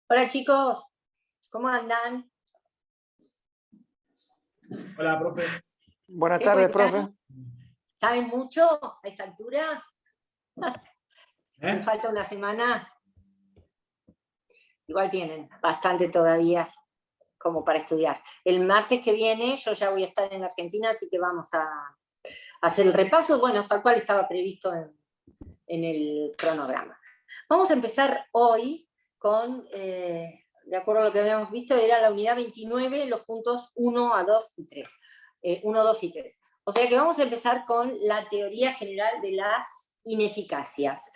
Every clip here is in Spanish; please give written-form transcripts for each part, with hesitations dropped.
Hola chicos, ¿cómo andan? Hola, profe. Buenas ¿Qué tardes, cuentan? profe. ¿Saben mucho a esta altura? ¿Les ¿Eh? falta una semana? Igual tienen bastante todavía como para estudiar. El martes que viene yo ya voy a estar en Argentina, así que vamos a hacer el repaso, bueno, tal cual estaba previsto en el cronograma. Vamos a empezar hoy con, de acuerdo a lo que habíamos visto, era la unidad 29, los puntos 1 a 2 y 3. 1, 2 y 3. O sea que vamos a empezar con la teoría general de las ineficacias.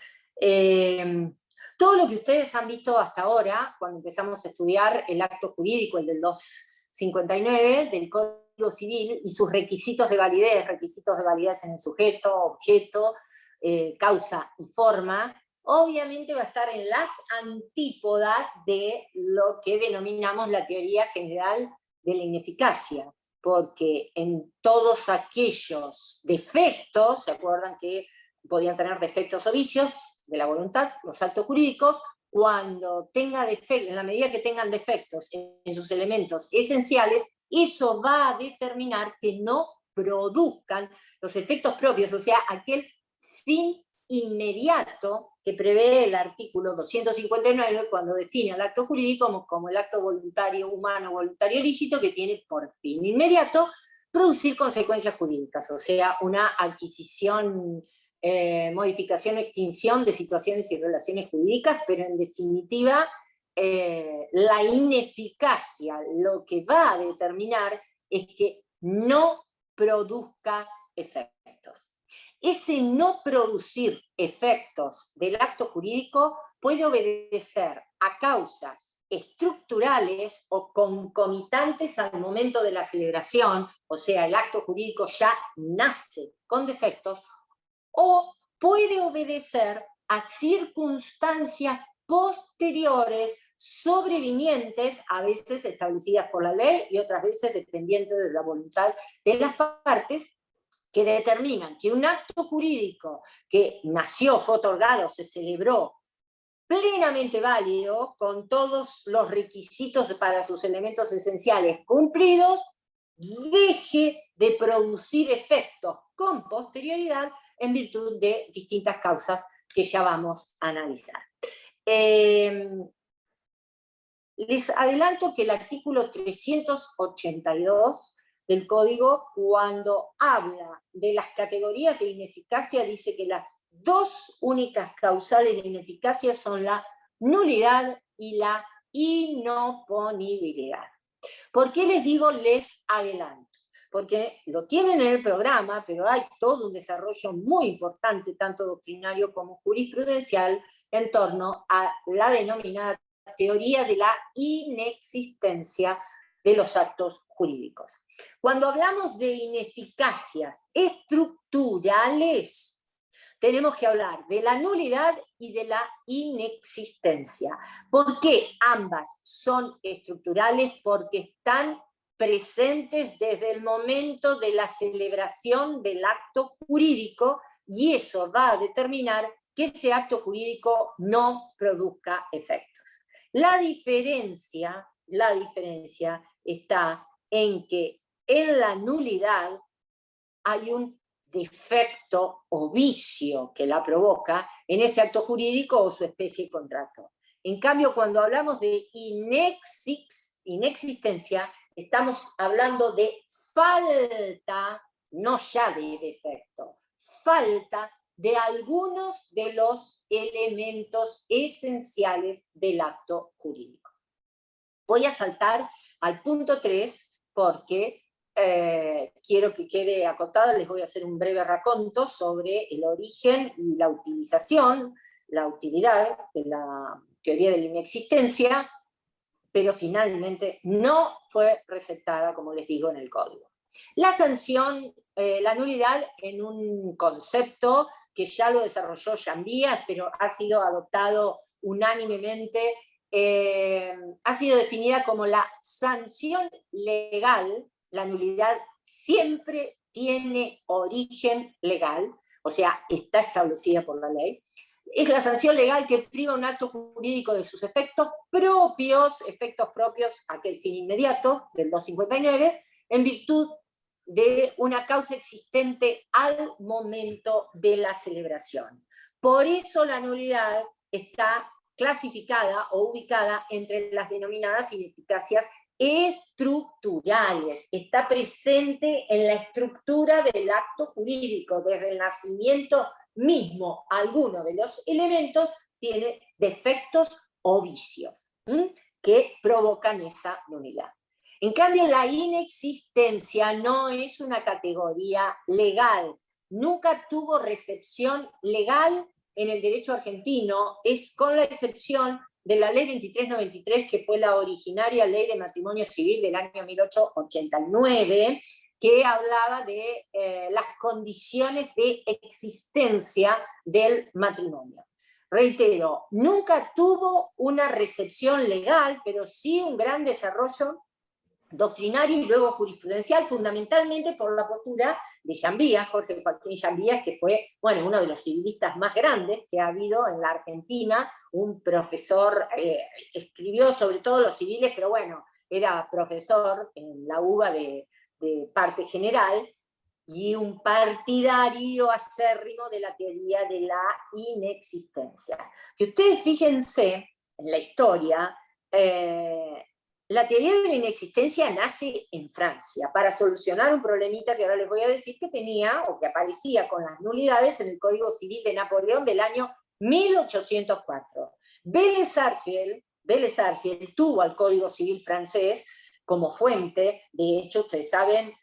Todo lo que ustedes han visto hasta ahora, cuando empezamos a estudiar el acto jurídico, el del 259, del Código Civil, y sus requisitos de validez en el sujeto, objeto, causa y forma, obviamente va a estar en las antípodas de lo que denominamos la teoría general de la ineficacia, porque en todos aquellos defectos, ¿se acuerdan que podían tener defectos o vicios de la voluntad, los actos jurídicos? Cuando tenga defectos, en la medida que tengan defectos en sus elementos esenciales, eso va a determinar que no produzcan los efectos propios, o sea, aquel fin inmediato que prevé el artículo 259 cuando define el acto jurídico como el acto voluntario humano, voluntario ilícito, que tiene por fin inmediato producir consecuencias jurídicas, o sea, una adquisición, modificación, extinción de situaciones y relaciones jurídicas, pero en definitiva la ineficacia lo que va a determinar es que no produzca efectos. Ese no producir efectos del acto jurídico puede obedecer a causas estructurales o concomitantes al momento de la celebración, o sea, el acto jurídico ya nace con defectos, o puede obedecer a circunstancias posteriores sobrevinientes, a veces establecidas por la ley y otras veces dependientes de la voluntad de las partes, que determinan que un acto jurídico que nació, fue otorgado, se celebró plenamente válido, con todos los requisitos para sus elementos esenciales cumplidos, deje de producir efectos con posterioridad en virtud de distintas causas que ya vamos a analizar. Les adelanto que el artículo 382 del Código, cuando habla de las categorías de ineficacia, dice que las dos únicas causales de ineficacia son la nulidad y la inoponibilidad. ¿Por qué les digo les adelanto? Porque lo tienen en el programa, pero hay todo un desarrollo muy importante, tanto doctrinario como jurisprudencial, en torno a la denominada teoría de la inexistencia de los actos jurídicos. Cuando hablamos de ineficacias estructurales, tenemos que hablar de la nulidad y de la inexistencia. ¿Por qué ambas son estructurales? Porque están presentes desde el momento de la celebración del acto jurídico, y eso va a determinar que ese acto jurídico no produzca efectos. La diferencia está en que en la nulidad hay un defecto o vicio que la provoca en ese acto jurídico o su especie de contrato. En cambio, cuando hablamos de inexistencia, estamos hablando de falta, no ya de defecto, falta de algunos de los elementos esenciales del acto jurídico. Voy a saltar al punto 3 porque quiero que quede acotado. Les voy a hacer un breve raconto sobre el origen y la utilización, la utilidad de la teoría de la inexistencia, pero finalmente no fue recetada, como les digo, en el código. La sanción, la nulidad, en un concepto que ya lo desarrolló Llambías, pero ha sido adoptado unánimemente, ha sido definida como la sanción legal. La nulidad siempre tiene origen legal, o sea, está establecida por la ley. Es la sanción legal que priva un acto jurídico de sus efectos propios, aquel fin inmediato del 259, en virtud de una causa existente al momento de la celebración. Por eso la nulidad está clasificada o ubicada entre las denominadas ineficacias estructurales, está presente en la estructura del acto jurídico, desde el nacimiento mismo. Alguno de los elementos tiene defectos o vicios que provocan esa nulidad. En cambio, la inexistencia no es una categoría legal, nunca tuvo recepción legal en el derecho argentino, es con la excepción de la ley 2393, que fue la originaria ley de matrimonio civil del año 1889, que hablaba de las condiciones de existencia del matrimonio. Reitero, nunca tuvo una recepción legal, pero sí un gran desarrollo doctrinario y luego jurisprudencial, fundamentalmente por la postura de Llambías, Jorge Joaquín Llambías, que fue, bueno, uno de los civilistas más grandes que ha habido en la Argentina, un profesor, escribió sobre todo los civiles, pero bueno, era profesor en la UBA de parte general, y un partidario acérrimo de la teoría de la inexistencia. Que ustedes fíjense en la historia, la teoría de la inexistencia nace en Francia para solucionar un problemita que ahora les voy a decir que tenía o que aparecía con las nulidades en el Código Civil de Napoleón del año 1804. Vélez Sarsfield tuvo al Código Civil francés como fuente. De hecho, ustedes saben,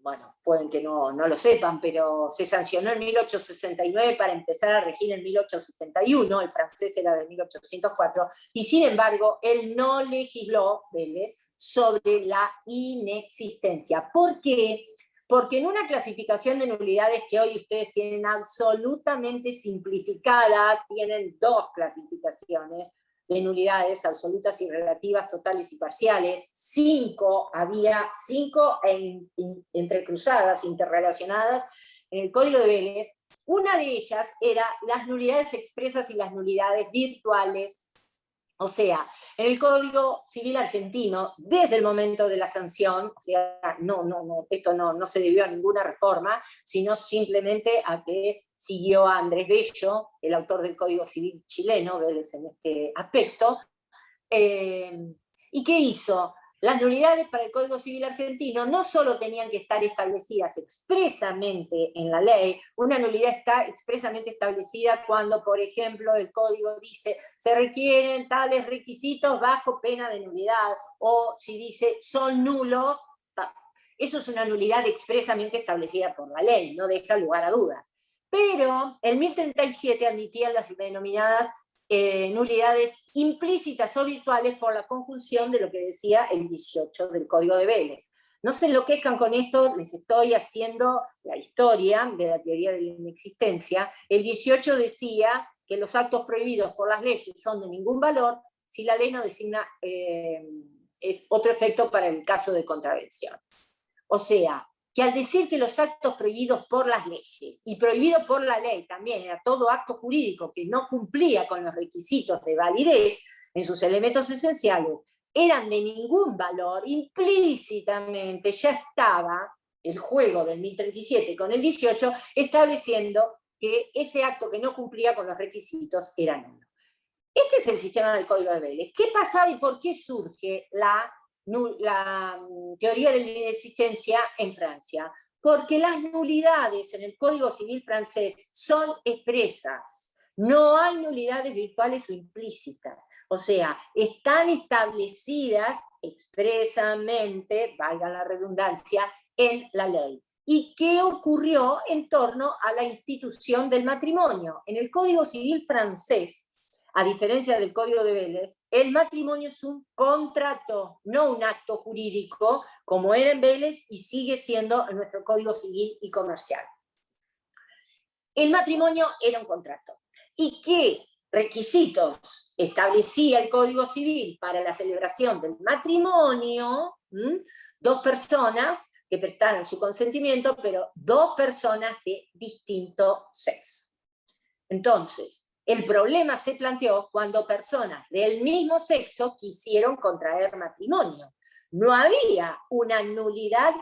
bueno, pueden que no lo sepan, pero se sancionó en 1869 para empezar a regir en 1871, el francés era de 1804, y sin embargo, él no legisló, Vélez, sobre la inexistencia. ¿Por qué? Porque en una clasificación de nulidades que hoy ustedes tienen absolutamente simplificada, tienen dos clasificaciones de nulidades absolutas y relativas, totales y parciales. Había cinco entrecruzadas, interrelacionadas en el Código de Vélez. Una de ellas era las nulidades expresas y las nulidades virtuales. O sea, en el Código Civil argentino, desde el momento de la sanción, o sea, esto no se debió a ninguna reforma, sino simplemente a que siguió a Andrés Bello, el autor del Código Civil chileno, Vélez en este aspecto. ¿Y qué hizo? Las nulidades para el Código Civil argentino no solo tenían que estar establecidas expresamente en la ley, una nulidad está expresamente establecida cuando, por ejemplo, el Código dice se requieren tales requisitos bajo pena de nulidad, o si dice son nulos, eso es una nulidad expresamente establecida por la ley, no deja lugar a dudas. Pero el 1037 admitía las denominadas nulidades implícitas o virtuales por la conjunción de lo que decía el 18 del Código de Vélez. No se enloquezcan con esto, les estoy haciendo la historia de la teoría de la inexistencia. El 18 decía que los actos prohibidos por las leyes son de ningún valor si la ley no designa es otro efecto para el caso de contravención. O sea, que al decir que los actos prohibidos por las leyes y prohibido por la ley también era todo acto jurídico que no cumplía con los requisitos de validez en sus elementos esenciales, eran de ningún valor, implícitamente ya estaba el juego del 1037 con el 18 estableciendo que ese acto que no cumplía con los requisitos era nulo. Este es el sistema del Código de Vélez. ¿Qué pasaba y por qué surge la teoría de la inexistencia en Francia? Porque las nulidades en el Código Civil francés son expresas, no hay nulidades virtuales o implícitas, o sea, están establecidas expresamente, valga la redundancia, en la ley. ¿Y qué ocurrió en torno a la institución del matrimonio? En el Código Civil francés, a diferencia del Código de Vélez, el matrimonio es un contrato, no un acto jurídico, como era en Vélez y sigue siendo en nuestro Código Civil y Comercial. El matrimonio era un contrato. ¿Y qué requisitos establecía el Código Civil para la celebración del matrimonio? Dos personas que prestaran su consentimiento, pero dos personas de distinto sexo. Entonces, El problema se planteó cuando personas del mismo sexo quisieron contraer matrimonio. No había una nulidad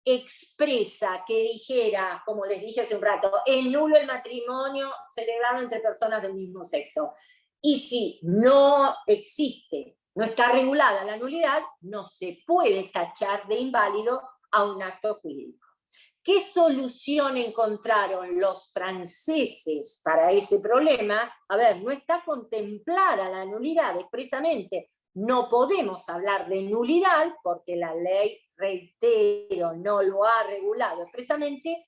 expresa que dijera, como les dije hace un rato, es nulo el matrimonio celebrado entre personas del mismo sexo. Y si no existe, no está regulada la nulidad, no se puede tachar de inválido a un acto jurídico. ¿Qué solución encontraron los franceses para ese problema? A ver, no está contemplada la nulidad expresamente. No podemos hablar de nulidad porque la ley, reitero, no lo ha regulado expresamente.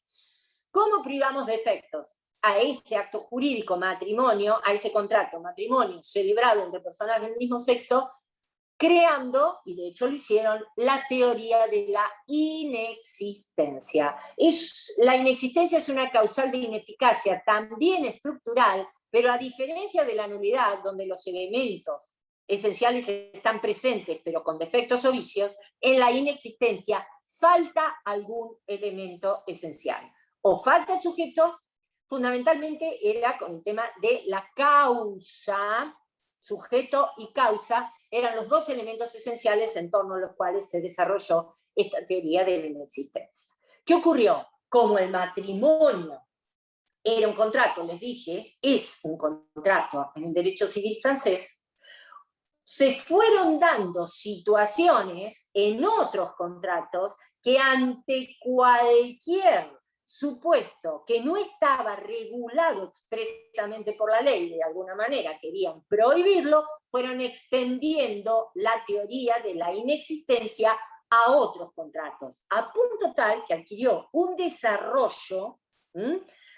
¿Cómo privamos de efectos a este acto jurídico, matrimonio, a ese contrato, matrimonio celebrado entre personas del mismo sexo, creando, y de hecho lo hicieron, la teoría de la inexistencia? La inexistencia es una causal de ineficacia, también estructural, pero a diferencia de la nulidad, donde los elementos esenciales están presentes, pero con defectos o vicios, en la inexistencia falta algún elemento esencial. O falta el sujeto, fundamentalmente era con el tema de la causa, sujeto y causa, eran los dos elementos esenciales en torno a los cuales se desarrolló esta teoría de la inexistencia. ¿Qué ocurrió? Como el matrimonio era un contrato, les dije, es un contrato en el derecho civil francés, se fueron dando situaciones en otros contratos que ante cualquier supuesto que no estaba regulado expresamente por la ley, de alguna manera querían prohibirlo, fueron extendiendo la teoría de la inexistencia a otros contratos, a punto tal que adquirió un desarrollo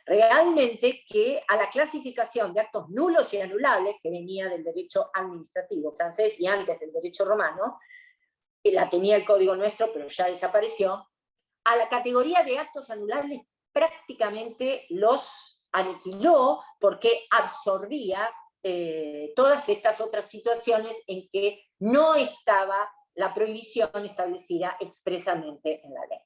realmente que a la clasificación de actos nulos y anulables, que venía del derecho administrativo francés y antes del derecho romano, que la tenía el código nuestro, pero ya desapareció, a la categoría de actos anulables prácticamente los aniquiló porque absorbía todas estas otras situaciones en que no estaba la prohibición establecida expresamente en la ley.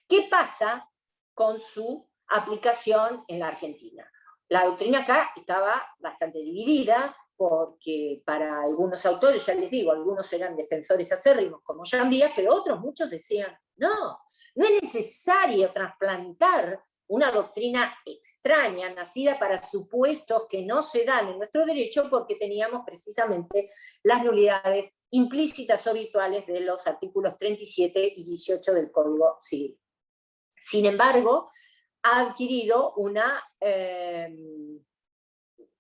¿Qué pasa con su aplicación en la Argentina? La doctrina acá estaba bastante dividida, porque para algunos autores, ya les digo, algunos eran defensores acérrimos como Jean Díaz, pero otros muchos decían, no es necesario trasplantar una doctrina extraña, nacida para supuestos que no se dan en nuestro derecho, porque teníamos precisamente las nulidades implícitas o virtuales de los artículos 37 y 18 del Código Civil. Sin embargo, ha adquirido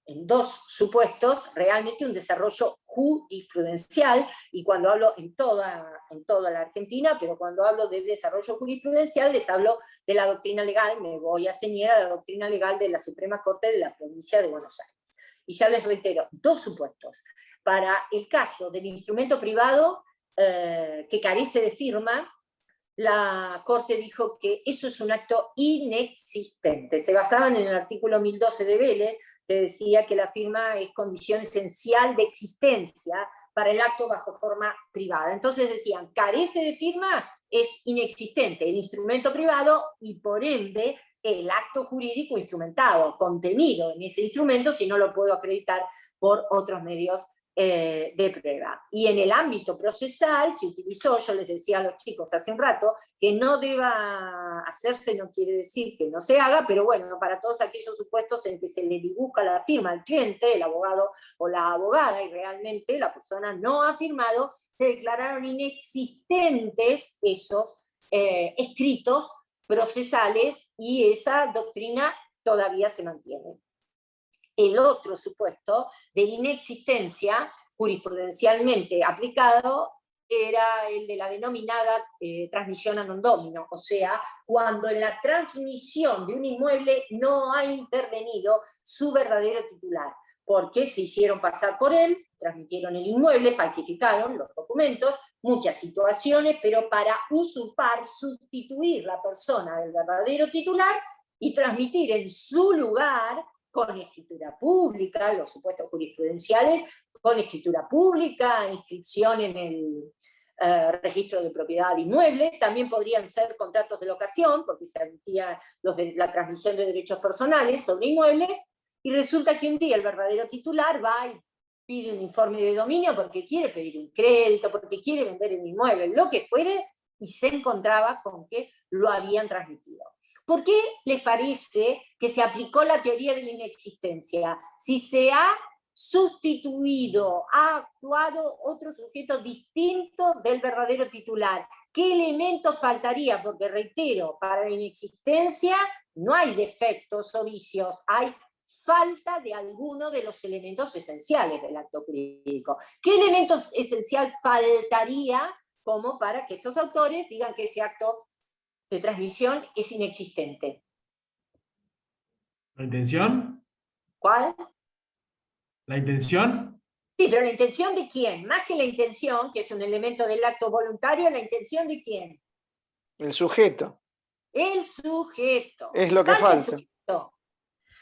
en dos supuestos, realmente un desarrollo jurisprudencial, y cuando hablo en toda la Argentina, pero cuando hablo de desarrollo jurisprudencial, les hablo de la doctrina legal, me voy a ceñir a la doctrina legal de la Suprema Corte de la Provincia de Buenos Aires. Y ya les reitero, dos supuestos. Para el caso del instrumento privado que carece de firma, la Corte dijo que eso es un acto inexistente. Se basaban en el artículo 1012 de Vélez, que decía que la firma es condición esencial de existencia para el acto bajo forma privada. Entonces decían, carece de firma, es inexistente el instrumento privado y por ende el acto jurídico instrumentado, contenido en ese instrumento, si no lo puedo acreditar por otros medios de prueba. Y en el ámbito procesal se utilizó, yo les decía a los chicos hace un rato, que no deba hacerse no quiere decir que no se haga, pero bueno, para todos aquellos supuestos en que se le dibuja la firma al cliente, el abogado o la abogada, y realmente la persona no ha firmado, se declararon inexistentes esos escritos procesales, y esa doctrina todavía se mantiene. El otro supuesto de inexistencia jurisprudencialmente aplicado era el de la denominada transmisión a non domino, o sea, cuando en la transmisión de un inmueble no ha intervenido su verdadero titular, porque se hicieron pasar por él, transmitieron el inmueble, falsificaron los documentos, muchas situaciones, pero para usurpar, sustituir la persona del verdadero titular y transmitir en su lugar, con escritura pública, los supuestos jurisprudenciales, con escritura pública, inscripción en el registro de propiedad inmueble. También podrían ser contratos de locación, porque se admitía la transmisión de derechos personales sobre inmuebles, Y resulta que un día el verdadero titular va y pide un informe de dominio porque quiere pedir un crédito, porque quiere vender el inmueble, lo que fuere, y se encontraba con que lo habían transmitido. ¿Por qué les parece que se aplicó la teoría de la inexistencia? Si se ha sustituido, ha actuado otro sujeto distinto del verdadero titular, ¿qué elementos faltaría? Porque reitero, para la inexistencia no hay defectos o vicios, hay falta de alguno de los elementos esenciales del acto jurídico. ¿Qué elementos esencial faltaría como para que estos autores digan que ese acto de transmisión es inexistente? ¿La intención? ¿Cuál? ¿La intención? Sí, pero la intención de quién, más que la intención, que es un elemento del acto voluntario, la intención de quién. El sujeto. El sujeto. Es lo que Falta el falta. sujeto.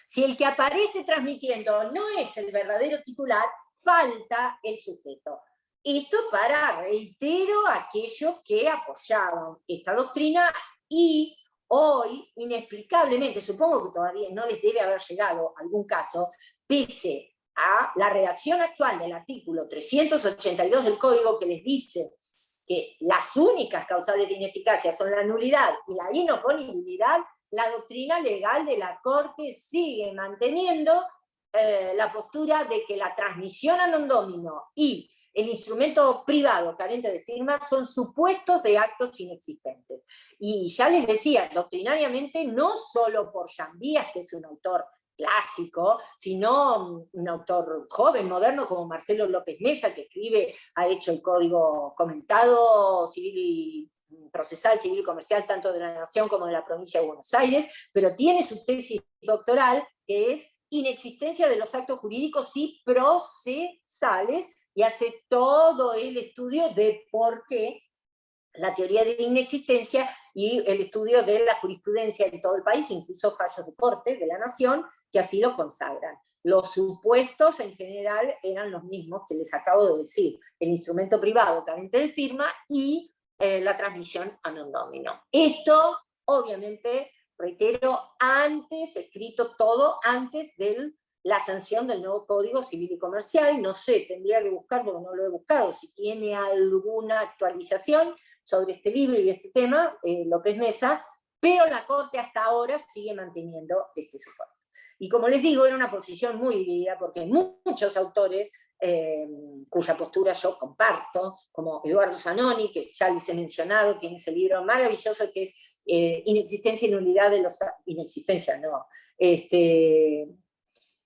Si el que aparece transmitiendo no es el verdadero titular, falta el sujeto. Esto para, reitero, aquellos que apoyaban esta doctrina y hoy, inexplicablemente, supongo que todavía no les debe haber llegado algún caso, pese a la redacción actual del artículo 382 del Código que les dice que las únicas causales de ineficacia son la nulidad y la inoponibilidad, la doctrina legal de la Corte sigue manteniendo la postura de que la transmisión a non domino y el instrumento privado carente de firma son supuestos de actos inexistentes. Y ya les decía, doctrinariamente, no solo por Llambías, que es un autor clásico, sino un autor joven, moderno, como Marcelo López Mesa, que ha hecho el Código Comentado Civil y Procesal, Civil y Comercial, tanto de la Nación como de la Provincia de Buenos Aires, pero tiene su tesis doctoral, que es Inexistencia de los actos jurídicos y procesales, y hace todo el estudio de por qué la teoría de la inexistencia y el estudio de la jurisprudencia en todo el país, incluso fallos de corte de la Nación, que así lo consagran. Los supuestos en general eran los mismos que les acabo de decir, el instrumento privado carente de firma y la transmisión a non domino. Esto, obviamente, reitero, antes, escrito todo antes de la sanción del nuevo Código Civil y Comercial. No sé, tendría que buscar, porque no lo he buscado, si tiene alguna actualización sobre este libro y este tema, López Mesa, pero la Corte hasta ahora sigue manteniendo este supuesto. Y como les digo, era una posición muy dividida, porque muchos autores cuya postura yo comparto, como Eduardo Zanoni, que ya les he mencionado, tiene ese libro maravilloso que es Inexistencia y Nulidad de los... Inexistencia, no.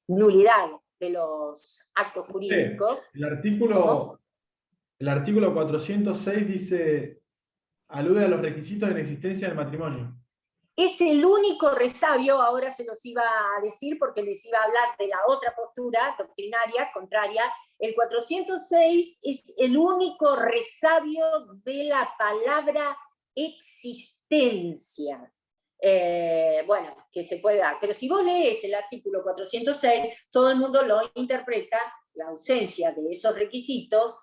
Nulidad de los actos jurídicos. El artículo 406 dice, alude a los requisitos de la existencia del matrimonio. Es el único resabio, ahora se los iba a decir porque les iba a hablar de la otra postura doctrinaria, contraria. El 406 es el único resabio de la palabra existencia. Bueno, que se puede dar. Pero si vos lees el artículo 406, todo el mundo lo interpreta, la ausencia de esos requisitos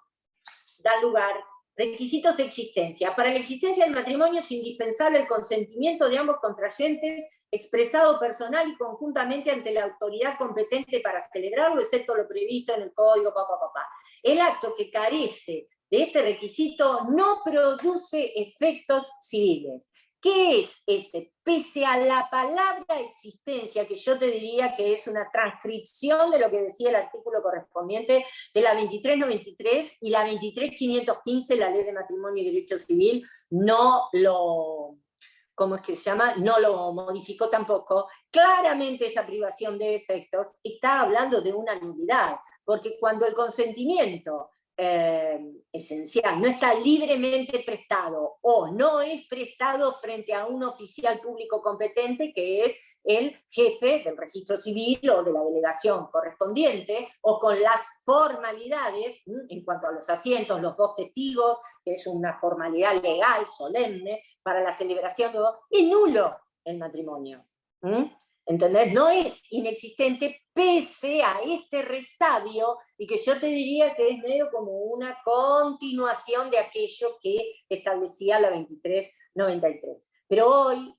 da lugar. Requisitos de existencia. Para la existencia del matrimonio es indispensable el consentimiento de ambos contrayentes expresado personal y conjuntamente ante la autoridad competente para celebrarlo, excepto lo previsto en el Código, El acto que carece de este requisito no produce efectos civiles. ¿Qué es ese? Pese a la palabra existencia, que yo te diría que es una transcripción de lo que decía el artículo correspondiente de la 2393 y la 23515, la Ley de Matrimonio y Derecho Civil, no lo... ¿Cómo es que se llama? No lo modificó tampoco. Claramente esa privación de efectos está hablando de una nulidad, porque cuando el consentimiento esencial no está libremente prestado o no es prestado frente a un oficial público competente que es el jefe del registro civil o de la delegación correspondiente, o con las formalidades en cuanto a los asientos, los dos testigos, que es una formalidad legal, solemne, para la celebración de... Es nulo el matrimonio. ¿Entendés? No es inexistente pese a este resabio, y que yo te diría que es medio como una continuación de aquello que establecía la 2393. Pero hoy,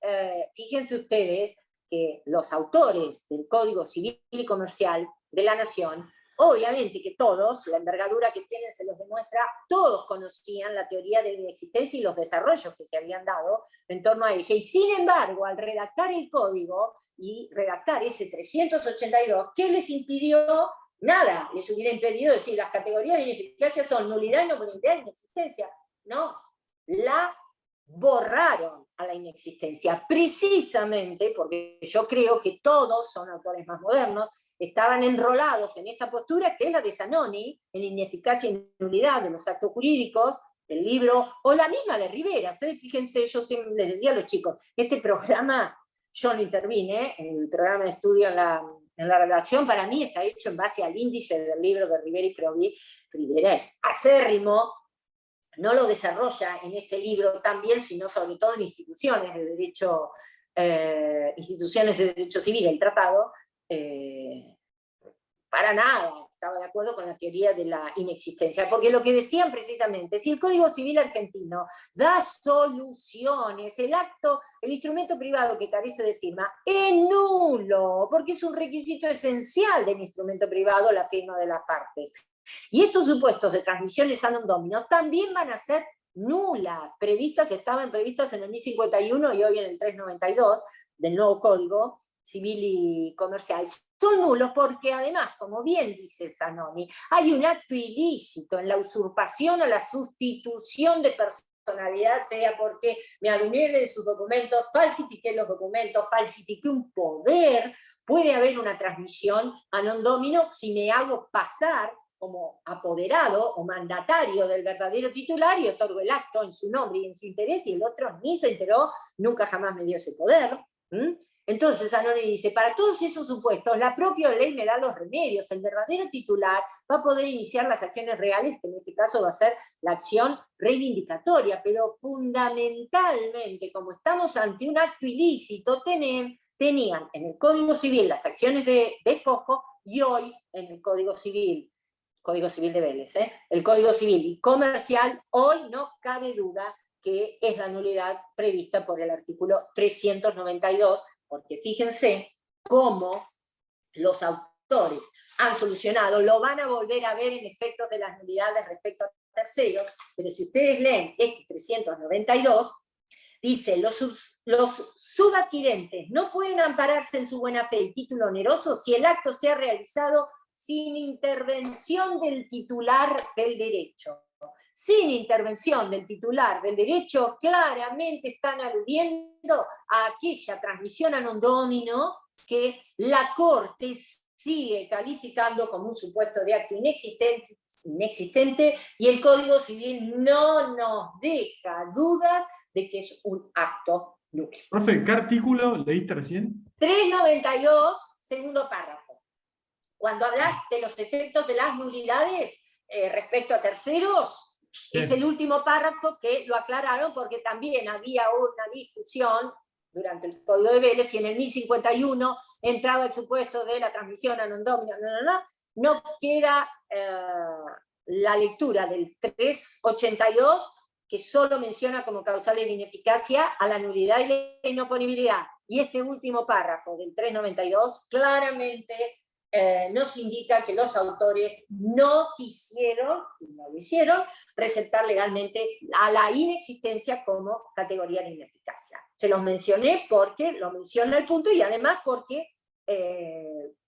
fíjense ustedes, que los autores del Código Civil y Comercial de la Nación, obviamente que todos, la envergadura que tienen se los demuestra, todos conocían la teoría de la inexistencia y los desarrollos que se habían dado en torno a ella. Y sin embargo, al redactar el código y redactar ese 382, ¿qué les impidió? Nada les hubiera impedido decir las categorías de ineficacia son nulidad, inoponibilidad e inexistencia. No, la borraron a la inexistencia, precisamente porque yo creo que todos son autores más modernos, estaban enrolados en esta postura que es la de Zanoni, en ineficacia y nulidad de los actos jurídicos, el libro, o la misma de Rivera. Ustedes fíjense, yo siempre les decía a los chicos, este programa, yo no intervine, en el programa de estudio en la redacción, para mí está hecho en base al índice del libro de Rivera y Prodi. Rivera es acérrimo, no lo desarrolla en este libro también, sino sobre todo en instituciones de derecho civil, el tratado, para nada estaba de acuerdo con la teoría de la inexistencia, porque lo que decían precisamente, si el Código Civil argentino da soluciones, el instrumento privado que carece de firma es nulo, porque es un requisito esencial del instrumento privado la firma de las partes. Y estos supuestos de transmisiones ad domino también van a ser nulas, estaban previstas en el 1051 y hoy en el 392 del nuevo Código Civil y Comercial. Son nulos porque además, como bien dice Zanoni, hay un acto ilícito en la usurpación o la sustitución de personalidad, sea porque me adueñé de sus documentos, falsifiqué los documentos, falsifiqué un poder, puede haber una transmisión a non domino si me hago pasar como apoderado o mandatario del verdadero titular y otorgo el acto en su nombre y en su interés, y el otro ni se enteró, nunca jamás me dio ese poder. Entonces Zanoni dice, para todos esos supuestos, la propia ley me da los remedios, el verdadero titular va a poder iniciar las acciones reales, que en este caso va a ser la acción reivindicatoria, pero fundamentalmente, como estamos ante un acto ilícito, tenían en el Código Civil las acciones de despojo, y hoy en el Código Civil de Vélez, el Código Civil y Comercial, hoy no cabe duda que es la nulidad prevista por el artículo 392, porque fíjense cómo los autores han solucionado, lo van a volver a ver en efectos de las nulidades respecto a terceros, pero si ustedes leen este 392, dice, los subadquirentes no pueden ampararse en su buena fe y título oneroso si el acto se ha realizado sin intervención del titular del derecho. Sin intervención del titular del derecho, claramente están aludiendo a aquella transmisión a non domino que la Corte sigue calificando como un supuesto de acto inexistente, y el Código Civil no nos deja dudas de que es un acto nulo. Profe, ¿qué artículo leíste recién? 392, segundo párrafo. Cuando hablas de los efectos de las nulidades respecto a terceros, es el último párrafo que lo aclararon, porque también había una discusión durante el Código de Vélez, y en el 1051 entraba el supuesto de la transmisión a non domino, no queda la lectura del 382, que solo menciona como causales de ineficacia a la nulidad y la inoponibilidad. Y este último párrafo del 392 claramente nos indica que los autores no quisieron, y no lo hicieron, receptar legalmente a la inexistencia como categoría de ineficacia. Se los mencioné porque lo menciona el punto, y además porque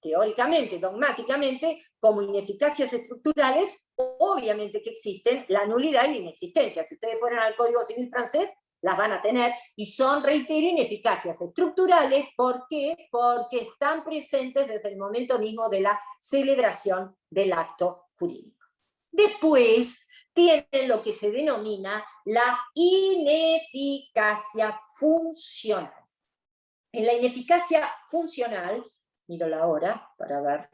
teóricamente, dogmáticamente, como ineficacias estructurales, obviamente que existen la nulidad y la inexistencia. Si ustedes fueran al Código Civil francés, las van a tener, y son, reitero, ineficacias estructurales. ¿Por qué? Porque están presentes desde el momento mismo de la celebración del acto jurídico. Después tienen lo que se denomina la ineficacia funcional. En la ineficacia funcional, miro la hora para ver,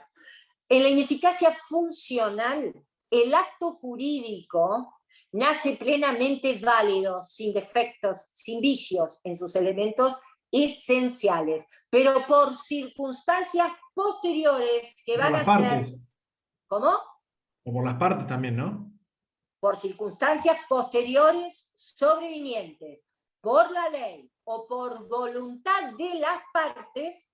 en la ineficacia funcional, el acto jurídico nace plenamente válido, sin defectos, sin vicios en sus elementos esenciales, pero por circunstancias posteriores que van a ser... ¿Cómo? O por las partes también, ¿no? Por circunstancias posteriores sobrevinientes, por la ley o por voluntad de las partes,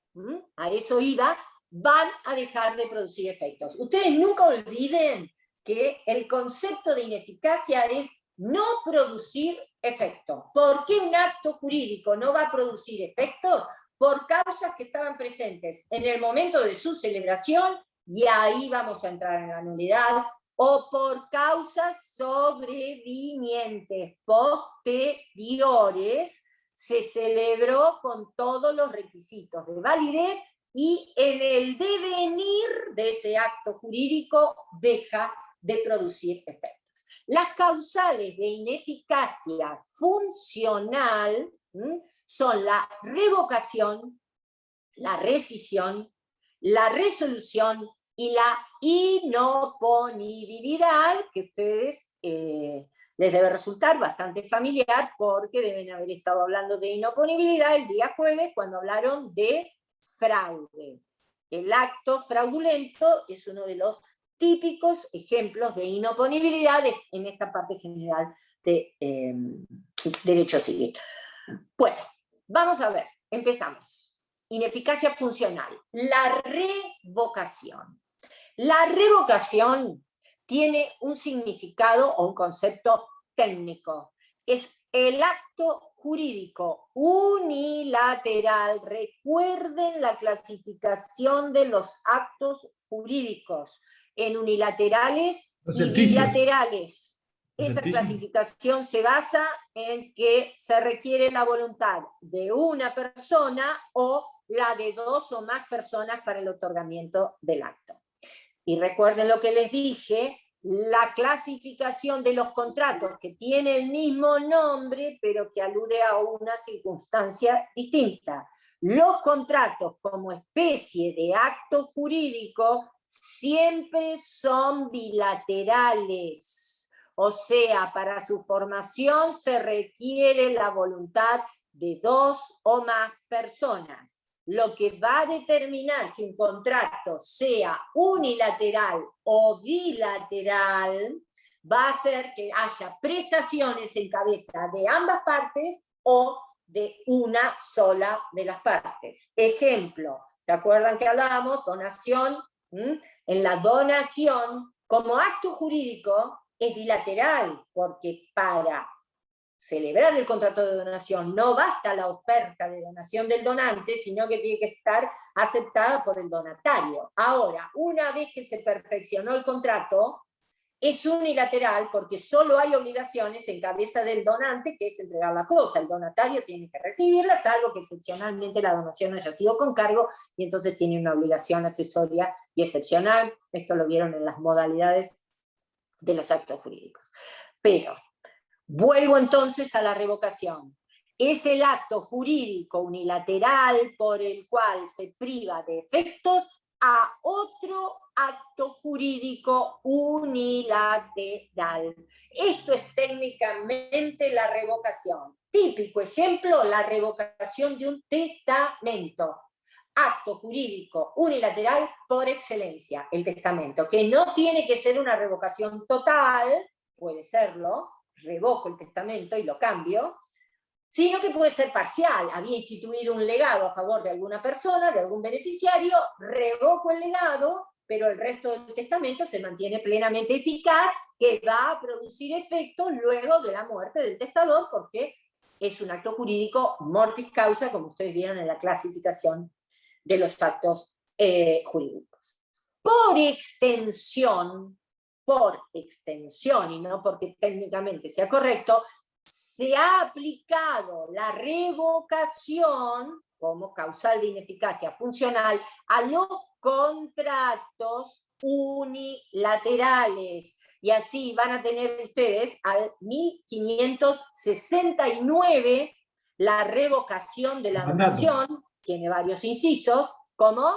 a eso iba, van a dejar de producir efectos. Ustedes nunca olviden que el concepto de ineficacia es no producir efectos. ¿Por qué un acto jurídico no va a producir efectos? Por causas que estaban presentes en el momento de su celebración, y ahí vamos a entrar en la nulidad, o por causas sobrevinientes, posteriores, se celebró con todos los requisitos de validez y en el devenir de ese acto jurídico deja de producir efectos. Las causales de ineficacia funcional son la revocación, la rescisión, la resolución y la inoponibilidad, que a ustedes les debe resultar bastante familiar porque deben haber estado hablando de inoponibilidad el día jueves cuando hablaron de fraude. El acto fraudulento es uno de los típicos ejemplos de inoponibilidad en esta parte general de derecho civil. Bueno, vamos a ver, empezamos. Ineficacia funcional. La revocación. La revocación tiene un significado o un concepto técnico. Es el acto jurídico unilateral. Recuerden la clasificación de los actos jurídicos en unilaterales y bilaterales. Esa clasificación se basa en que se requiere la voluntad de una persona o la de dos o más personas para el otorgamiento del acto. Y recuerden lo que les dije, la clasificación de los contratos que tiene el mismo nombre, pero que alude a una circunstancia distinta. Los contratos como especie de acto jurídico siempre son bilaterales. O sea, para su formación se requiere la voluntad de dos o más personas. Lo que va a determinar que un contrato sea unilateral o bilateral va a ser que haya prestaciones en cabeza de ambas partes o de una sola de las partes. Ejemplo, ¿se acuerdan que hablábamos? Donación. En la donación, como acto jurídico, es bilateral, porque para celebrar el contrato de donación no basta la oferta de donación del donante, sino que tiene que estar aceptada por el donatario. Ahora, una vez que se perfeccionó el contrato, es unilateral porque solo hay obligaciones en cabeza del donante, que es entregar la cosa. El donatario tiene que recibirla, salvo que excepcionalmente la donación haya sido con cargo, y entonces tiene una obligación accesoria y excepcional. Esto lo vieron en las modalidades de los actos jurídicos. Pero vuelvo entonces a la revocación. Es el acto jurídico unilateral por el cual se priva de efectos a otro acto jurídico unilateral. Esto es técnicamente la revocación. Típico ejemplo, la revocación de un testamento. Acto jurídico unilateral por excelencia, el testamento, que no tiene que ser una revocación total, puede serlo, revoco el testamento y lo cambio, sino que puede ser parcial. Había instituido un legado a favor de alguna persona, de algún beneficiario, revoco el legado, pero el resto del testamento se mantiene plenamente eficaz, que va a producir efectos luego de la muerte del testador, porque es un acto jurídico mortis causa, como ustedes vieron en la clasificación de los actos jurídicos. Por extensión, y no porque técnicamente sea correcto, se ha aplicado la revocación como causal de ineficacia funcional a los contratos unilaterales. Y así van a tener ustedes al 1569 la revocación de la donación, tiene varios incisos, ¿cómo?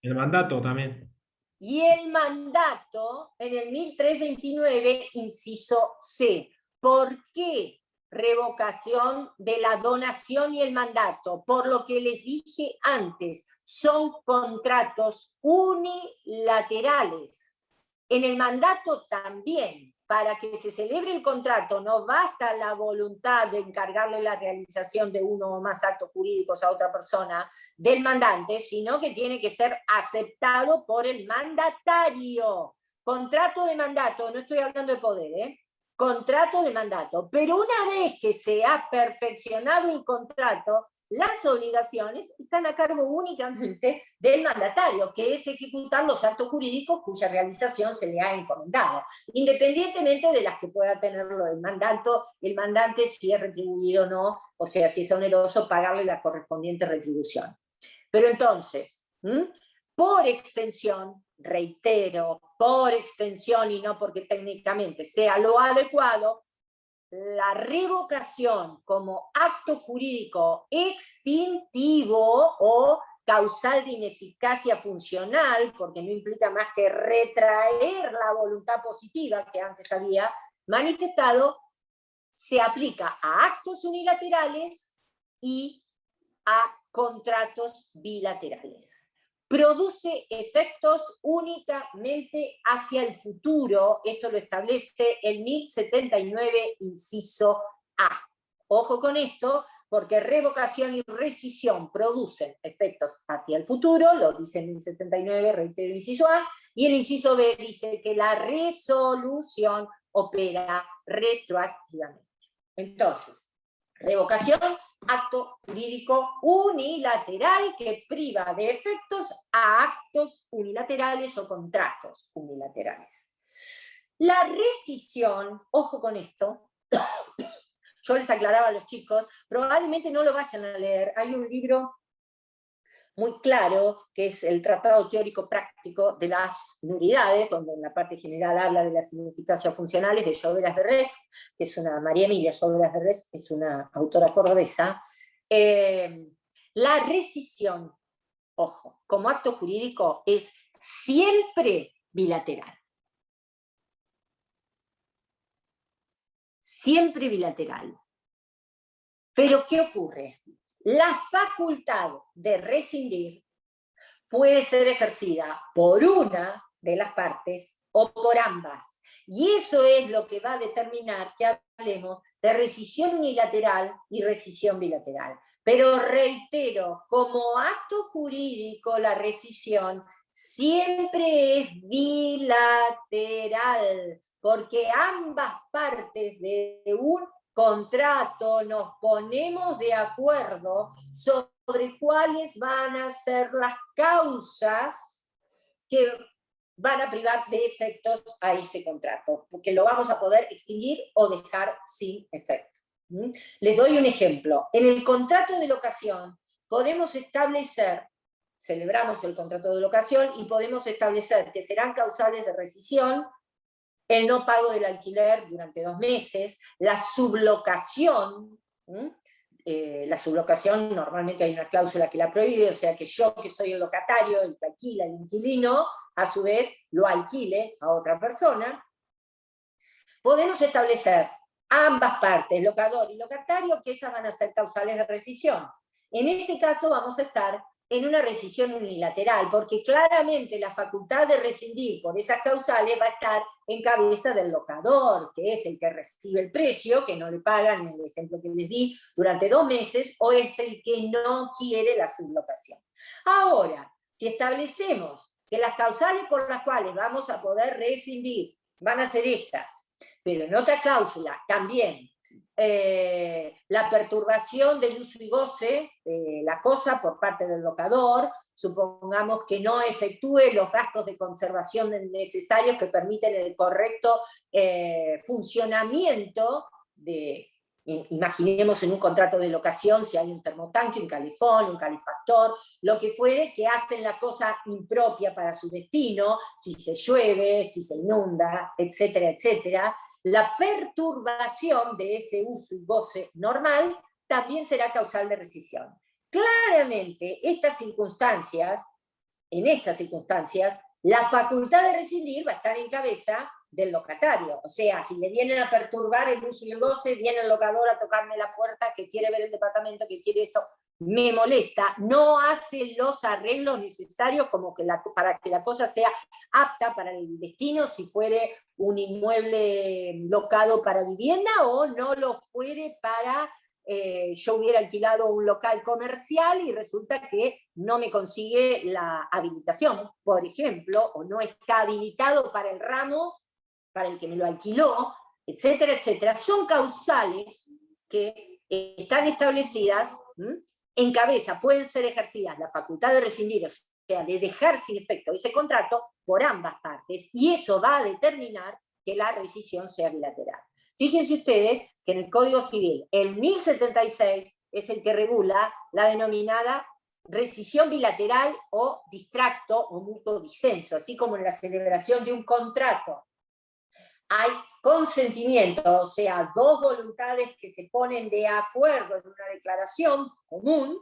El mandato también. Y el mandato en el 1329, inciso C. ¿Por qué revocación de la donación y el mandato? Por lo que les dije antes, son contratos unilaterales. En el mandato también, para que se celebre el contrato no basta la voluntad de encargarle la realización de uno o más actos jurídicos a otra persona del mandante, sino que tiene que ser aceptado por el mandatario. Contrato de mandato, no estoy hablando de poder, contrato de mandato. Pero una vez que se ha perfeccionado el contrato, las obligaciones están a cargo únicamente del mandatario, que es ejecutar los actos jurídicos cuya realización se le ha encomendado, independientemente de las que pueda tenerlo el mandante si es retribuido o no, o sea, si es oneroso, pagarle la correspondiente retribución. Pero entonces, por extensión, reitero, por extensión y no porque técnicamente sea lo adecuado, la revocación como acto jurídico extintivo o causal de ineficacia funcional, porque no implica más que retraer la voluntad positiva que antes había manifestado, se aplica a actos unilaterales y a contratos bilaterales. Produce efectos únicamente hacia el futuro, esto lo establece el 1079, inciso A. Ojo con esto, porque revocación y rescisión producen efectos hacia el futuro, lo dice el 1079, reitero el inciso A, y el inciso B dice que la resolución opera retroactivamente. Entonces, revocación, acto jurídico unilateral que priva de efectos a actos unilaterales o contratos unilaterales. La rescisión, ojo con esto, yo les aclaraba a los chicos, probablemente no lo vayan a leer, hay un libro muy claro, que es el Tratado Teórico Práctico de las Nulidades, donde en la parte general habla de las ineficacias funcionales de Lloveras de Rest, que es una, María Emilia Lloveras de Rest, que es una autora cordobesa. La rescisión, ojo, como acto jurídico es siempre bilateral. Siempre bilateral. Pero ¿qué ocurre? La facultad de rescindir puede ser ejercida por una de las partes o por ambas. Y eso es lo que va a determinar que hablemos de rescisión unilateral y rescisión bilateral. Pero reitero, como acto jurídico, la rescisión siempre es bilateral, porque ambas partes de un contrato nos ponemos de acuerdo sobre cuáles van a ser las causas que van a privar de efectos a ese contrato, porque lo vamos a poder extinguir o dejar sin efecto. Les doy un ejemplo. En el contrato de locación podemos establecer, celebramos el contrato de locación y podemos establecer que serán causales de rescisión el no pago del alquiler durante 2 meses, la sublocación. La sublocación normalmente hay una cláusula que la prohíbe, o sea que yo, que soy el locatario, el que alquila, el inquilino, a su vez lo alquile a otra persona. Podemos establecer ambas partes, locador y locatario, que esas van a ser causales de rescisión. En ese caso vamos a estar en una rescisión unilateral, porque claramente la facultad de rescindir por esas causales va a estar en cabeza del locador, que es el que recibe el precio, que no le pagan, en el ejemplo que les di, durante 2 meses, o es el que no quiere la sublocación. Ahora, si establecemos que las causales por las cuales vamos a poder rescindir van a ser esas, pero en otra cláusula también, la perturbación del uso y goce de la cosa por parte del locador, supongamos que no efectúe los gastos de conservación necesarios que permiten el correcto funcionamiento de, imaginemos en un contrato de locación, si hay un termotanque, un calefón, un calefactor, lo que fuere, que hacen la cosa impropia para su destino, si se llueve, si se inunda, etcétera, etcétera. La perturbación de ese uso y goce normal también será causal de rescisión. Claramente, en estas circunstancias, la facultad de rescindir va a estar en cabeza del locatario. O sea, si le vienen a perturbar el uso y el goce, viene el locador a tocarme la puerta, que quiere ver el departamento, que quiere esto. me molesta, no hace los arreglos necesarios como que para que la cosa sea apta para el destino, si fuere un inmueble locado para vivienda o no lo fuere para, yo hubiera alquilado un local comercial y resulta que no me consigue la habilitación, por ejemplo, o no está habilitado para el ramo para el que me lo alquiló, etcétera, etcétera. Son causales que están establecidas, en cabeza pueden ser ejercidas la facultad de rescindir, o sea, de dejar sin efecto ese contrato por ambas partes, y eso va a determinar que la rescisión sea bilateral. Fíjense ustedes que en el Código Civil, el 1076 es el que regula la denominada rescisión bilateral o distracto o mutuo disenso, así como en la celebración de un contrato hay consentimiento, o sea, dos voluntades que se ponen de acuerdo en una declaración común.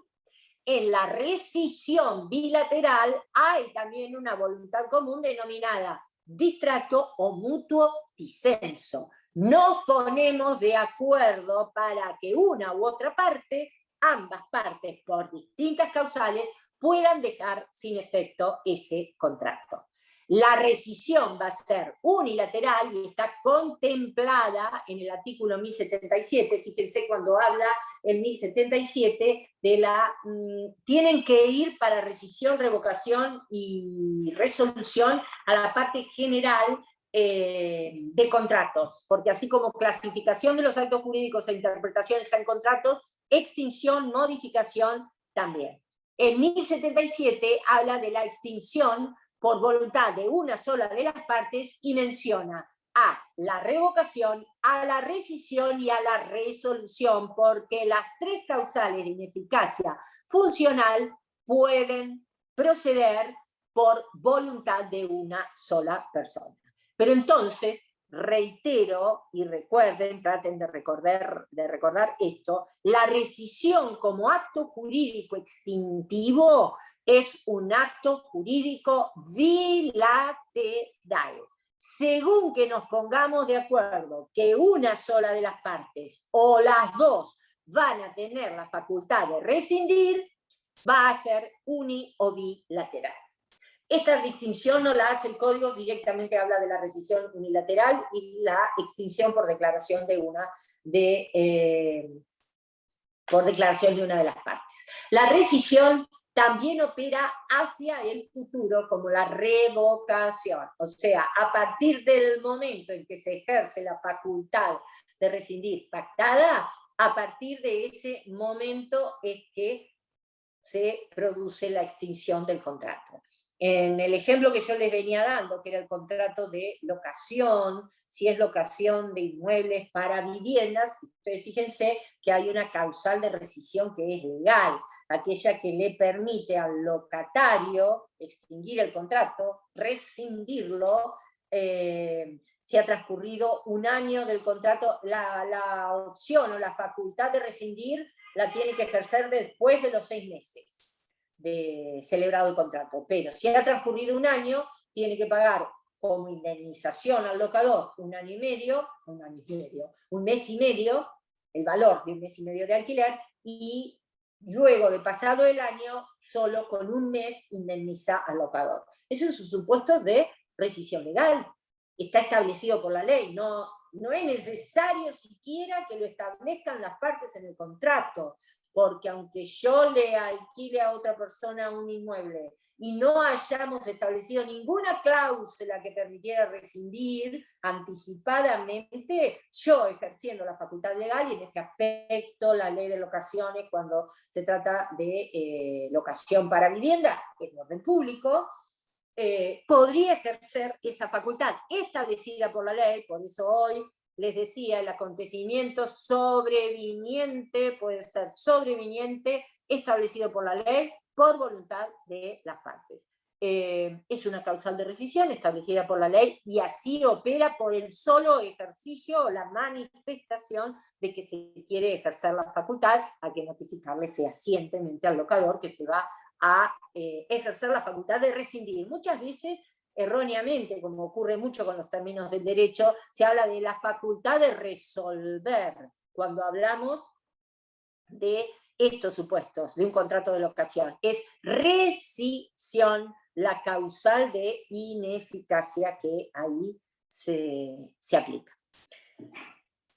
En la rescisión bilateral hay también una voluntad común denominada distracto o mutuo disenso. Nos ponemos de acuerdo para que una u otra parte, ambas partes por distintas causales, puedan dejar sin efecto ese contrato. La rescisión va a ser unilateral y está contemplada en el artículo 1077, fíjense cuando habla en 1077 de la... tienen que ir para rescisión, revocación y resolución a la parte general de contratos, porque así como clasificación de los actos jurídicos e interpretación está en contratos, extinción, modificación también. El 1077 habla de la extinción por voluntad de una sola de las partes y menciona a la revocación, a la rescisión y a la resolución, porque las tres causales de ineficacia funcional pueden proceder por voluntad de una sola persona. Pero entonces, reitero y recuerden, traten de recordar esto, la rescisión como acto jurídico extintivo es un acto jurídico bilateral. Según que nos pongamos de acuerdo que una sola de las partes o las dos van a tener la facultad de rescindir, va a ser uni o bilateral. Esta distinción no la hace el Código, directamente habla de la rescisión unilateral y la extinción por declaración de una de las partes. La rescisión también opera hacia el futuro como la revocación, o sea, a partir del momento en que se ejerce la facultad de rescindir pactada, a partir de ese momento es que se produce la extinción del contrato. En el ejemplo que yo les venía dando, que era el contrato de locación, si es locación de inmuebles para viviendas, ustedes fíjense que hay una causal de rescisión que es legal, aquella que le permite al locatario extinguir el contrato, rescindirlo, si ha transcurrido un año del contrato, la opción o la facultad de rescindir la tiene que ejercer después de los 6 meses de celebrado el contrato, pero si ha transcurrido un año, tiene que pagar como indemnización al locador un mes y medio, el valor de un mes y medio de alquiler, y luego de pasado el año, solo con un mes indemniza al locador. Eso es un supuesto de rescisión legal, está establecido por la ley, no es necesario siquiera que lo establezcan las partes en el contrato, porque aunque yo le alquile a otra persona un inmueble y no hayamos establecido ninguna cláusula que permitiera rescindir anticipadamente, yo ejerciendo la facultad legal, y en este aspecto la ley de locaciones, cuando se trata de locación para vivienda, en orden público, podría ejercer esa facultad establecida por la ley. Por eso hoy les decía, el acontecimiento sobreviniente puede ser sobreviniente, establecido por la ley, por voluntad de las partes. Es una causal de rescisión establecida por la ley y así opera por el solo ejercicio o la manifestación de que se quiere ejercer la facultad. Hay que notificarle fehacientemente al locador que se va a ejercer la facultad de rescindir. Muchas veces, erróneamente, como ocurre mucho con los términos del derecho, se habla de la facultad de resolver, cuando hablamos de estos supuestos de un contrato de locación. Es rescisión la causal de ineficacia que ahí se aplica.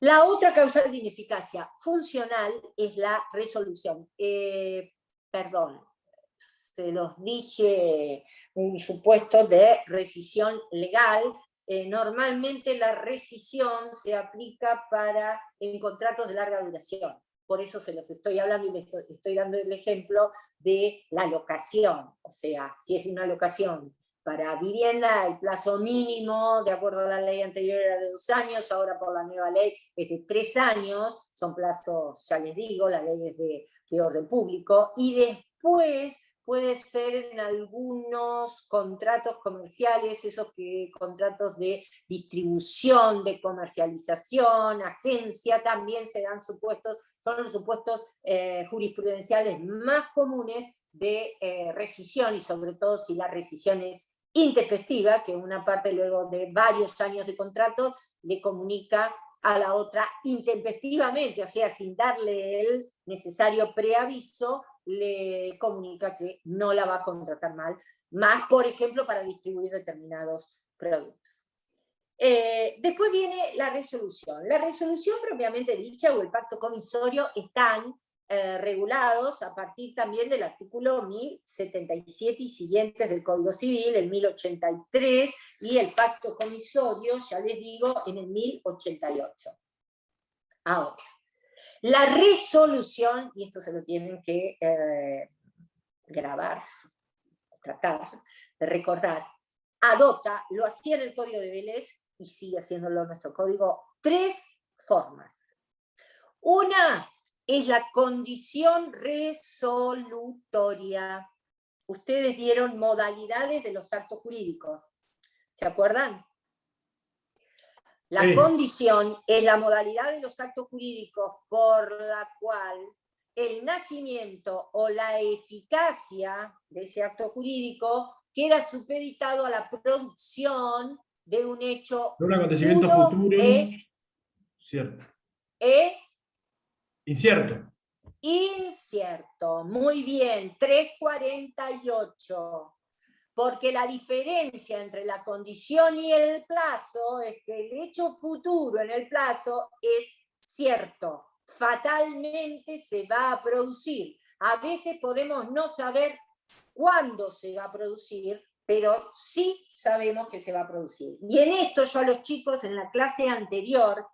La otra causal de ineficacia funcional es la resolución. Perdón, se los dije, un supuesto de rescisión legal. Normalmente la rescisión se aplica en contratos de larga duración. Por eso se los estoy hablando y les estoy dando el ejemplo de la locación. O sea, si es una locación para vivienda, el plazo mínimo, de acuerdo a la ley anterior, era de 2 años, ahora por la nueva ley es de 3 años, son plazos, ya les digo, la ley es de orden público, y después puede ser en algunos contratos comerciales, contratos de distribución, de comercialización, agencia, también se dan supuestos, son los supuestos jurisprudenciales más comunes de rescisión, y sobre todo si la rescisión es intempestiva, que una parte luego de varios años de contrato le comunica a la otra intempestivamente, o sea, sin darle el necesario preaviso, le comunica que no la va a contratar más, por ejemplo, para distribuir determinados productos. Después viene la resolución. La resolución propiamente dicha o el pacto comisorio están regulados a partir también del artículo 1077 y siguientes del Código Civil, el 1083, y el pacto comisorio, ya les digo, en el 1088. Ahora, la resolución, y esto se lo tienen que grabar, tratar de recordar, adopta, lo hacía en el Código de Vélez y sigue haciéndolo en nuestro código, 3 formas. Una es la condición resolutoria. Ustedes vieron modalidades de los actos jurídicos. ¿Se acuerdan? La condición es la modalidad de los actos jurídicos por la cual el nacimiento o la eficacia de ese acto jurídico queda supeditado a la producción de un hecho un acontecimiento futuro cierto. Incierto. Incierto. Muy bien, 348. Porque la diferencia entre la condición y el plazo es que el hecho futuro en el plazo es cierto, fatalmente se va a producir. A veces podemos no saber cuándo se va a producir, pero sí sabemos que se va a producir. Y en esto yo a los chicos en la clase anterior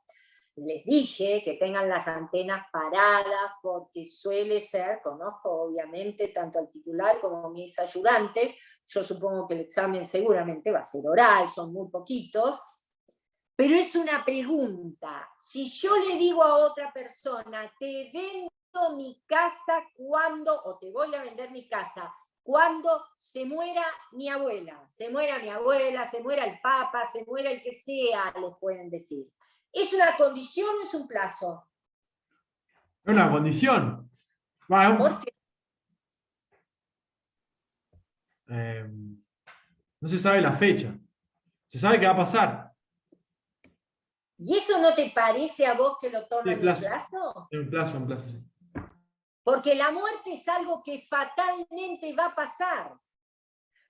les dije que tengan las antenas paradas, porque suele ser, conozco obviamente tanto al titular como a mis ayudantes, yo supongo que el examen seguramente va a ser oral, son muy poquitos, pero es una pregunta. Si yo le digo a otra persona, te vendo mi casa cuando, o te voy a vender mi casa, cuando se muera mi abuela, se muera el papa, se muera el que sea, les pueden decir. ¿Es una condición o es un plazo? Es una condición. ¿Por qué? No se sabe la fecha. Se sabe que va a pasar. ¿Y eso no te parece a vos que lo toman Sí, en plazo? En plazo, sí. Porque la muerte es algo que fatalmente va a pasar.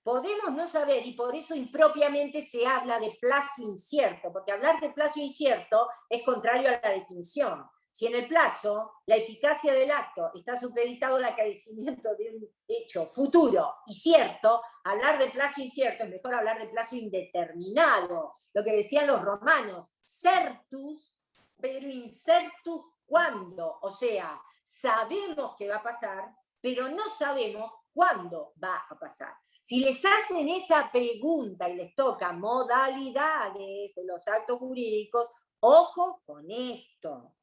Podemos no saber, y por eso impropiamente se habla de plazo incierto, porque hablar de plazo incierto es contrario a la definición. Si en el plazo la eficacia del acto está supeditado al acaecimiento de un hecho futuro y cierto, hablar de plazo incierto es mejor hablar de plazo indeterminado. Lo que decían los romanos, certus, pero incertus cuándo. O sea, sabemos que va a pasar, pero no sabemos cuándo va a pasar. Si les hacen esa pregunta y les toca modalidades de los actos jurídicos, ojo con esto,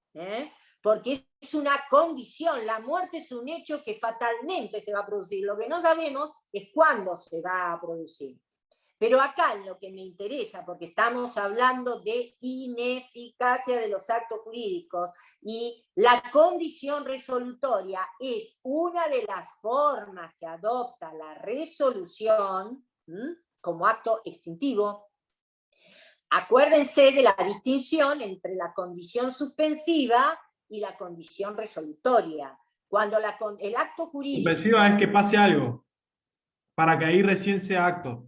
porque es una condición. La muerte es un hecho que fatalmente se va a producir. Lo que no sabemos es cuándo se va a producir. Pero acá lo que me interesa, porque estamos hablando de ineficacia de los actos jurídicos, y la condición resolutoria es una de las formas que adopta la resolución como acto extintivo. Acuérdense de la distinción entre la condición suspensiva y la condición resolutoria. Cuando el acto jurídico... Suspensiva es que pase algo, para que ahí recién sea acto.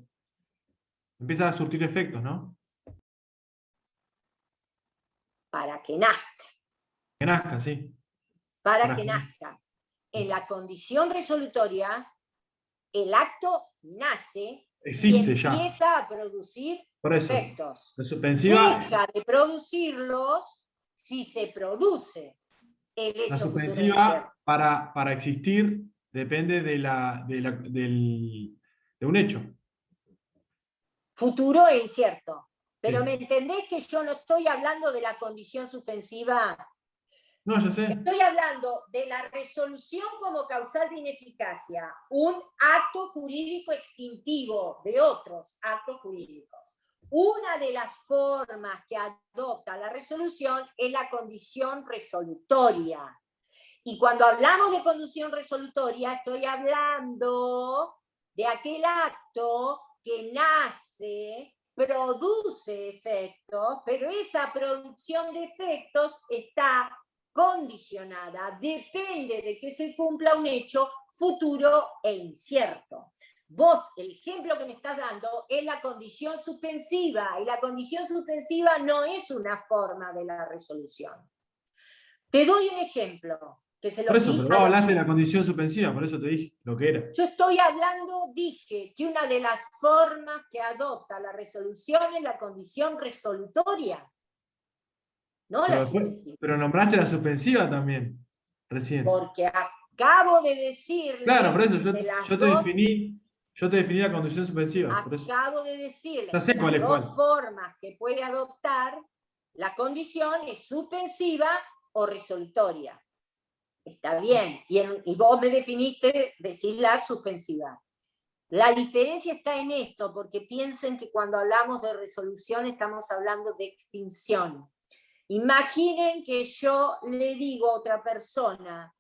Empieza a surtir efectos, ¿no? Para que nazca. Que nazca, sí. Para que nazca. En la condición resolutoria, el acto nace existe y empieza ya a producir por eso, efectos. la suspensiva, Deja de producirlos si se produce el la hecho futuro incierto. suspensiva para existir depende de un hecho. Futuro e incierto. Pero Sí. ¿me entendés que yo no estoy hablando de la condición suspensiva? No, yo sé. Estoy hablando de la resolución como causal de ineficacia, un acto jurídico extintivo de otros actos jurídicos. Una de las formas que adopta la resolución es la condición resolutoria. Y cuando hablamos de condición resolutoria, estoy hablando de aquel acto que nace, produce efectos, pero esa producción de efectos está condicionada, depende de que se cumpla un hecho futuro e incierto. Vos, el ejemplo que me estás dando es la condición suspensiva, y la condición suspensiva no es una forma de la resolución. Te doy un ejemplo, que se lo Por eso, di pero a vos los hablaste de chicos. la condición suspensiva, por eso te dije lo que era. Yo estoy hablando, dije, que una de las formas que adopta la resolución es la condición resolutoria. No la suspensiva. Pero nombraste la suspensiva también, recién. Porque acabo de decirle... Claro, por eso yo te definí la condición suspensiva. Por eso. Acabo de decirle Ya sé que cuál las es cuál. dos formas que puede adoptar la condición es suspensiva o resolutoria. Está bien. Y vos me definiste decir la suspensiva. La diferencia está en esto, porque piensen que cuando hablamos de resolución estamos hablando de extinción. Imaginen que yo le digo a otra persona,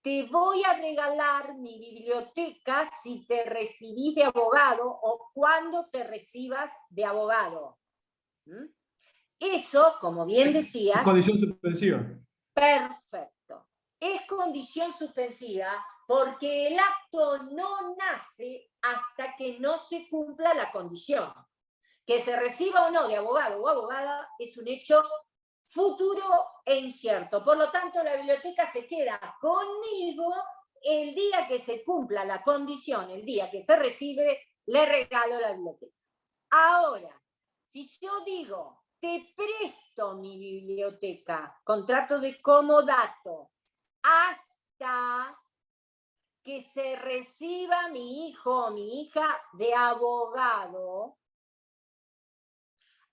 te voy a regalar mi biblioteca si te recibís de abogado o cuando te recibas de abogado. Eso, como bien decías... Es condición suspensiva. Perfecto. Es condición suspensiva porque el acto no nace hasta que no se cumpla la condición. Que se reciba o no de abogado o abogada es un hecho futuro e incierto. Por lo tanto, la biblioteca se queda conmigo el día que se cumpla la condición, el día que se recibe, le regalo la biblioteca. Ahora, si yo digo, te presto mi biblioteca, contrato de comodato, hasta que se reciba mi hijo o mi hija de abogado,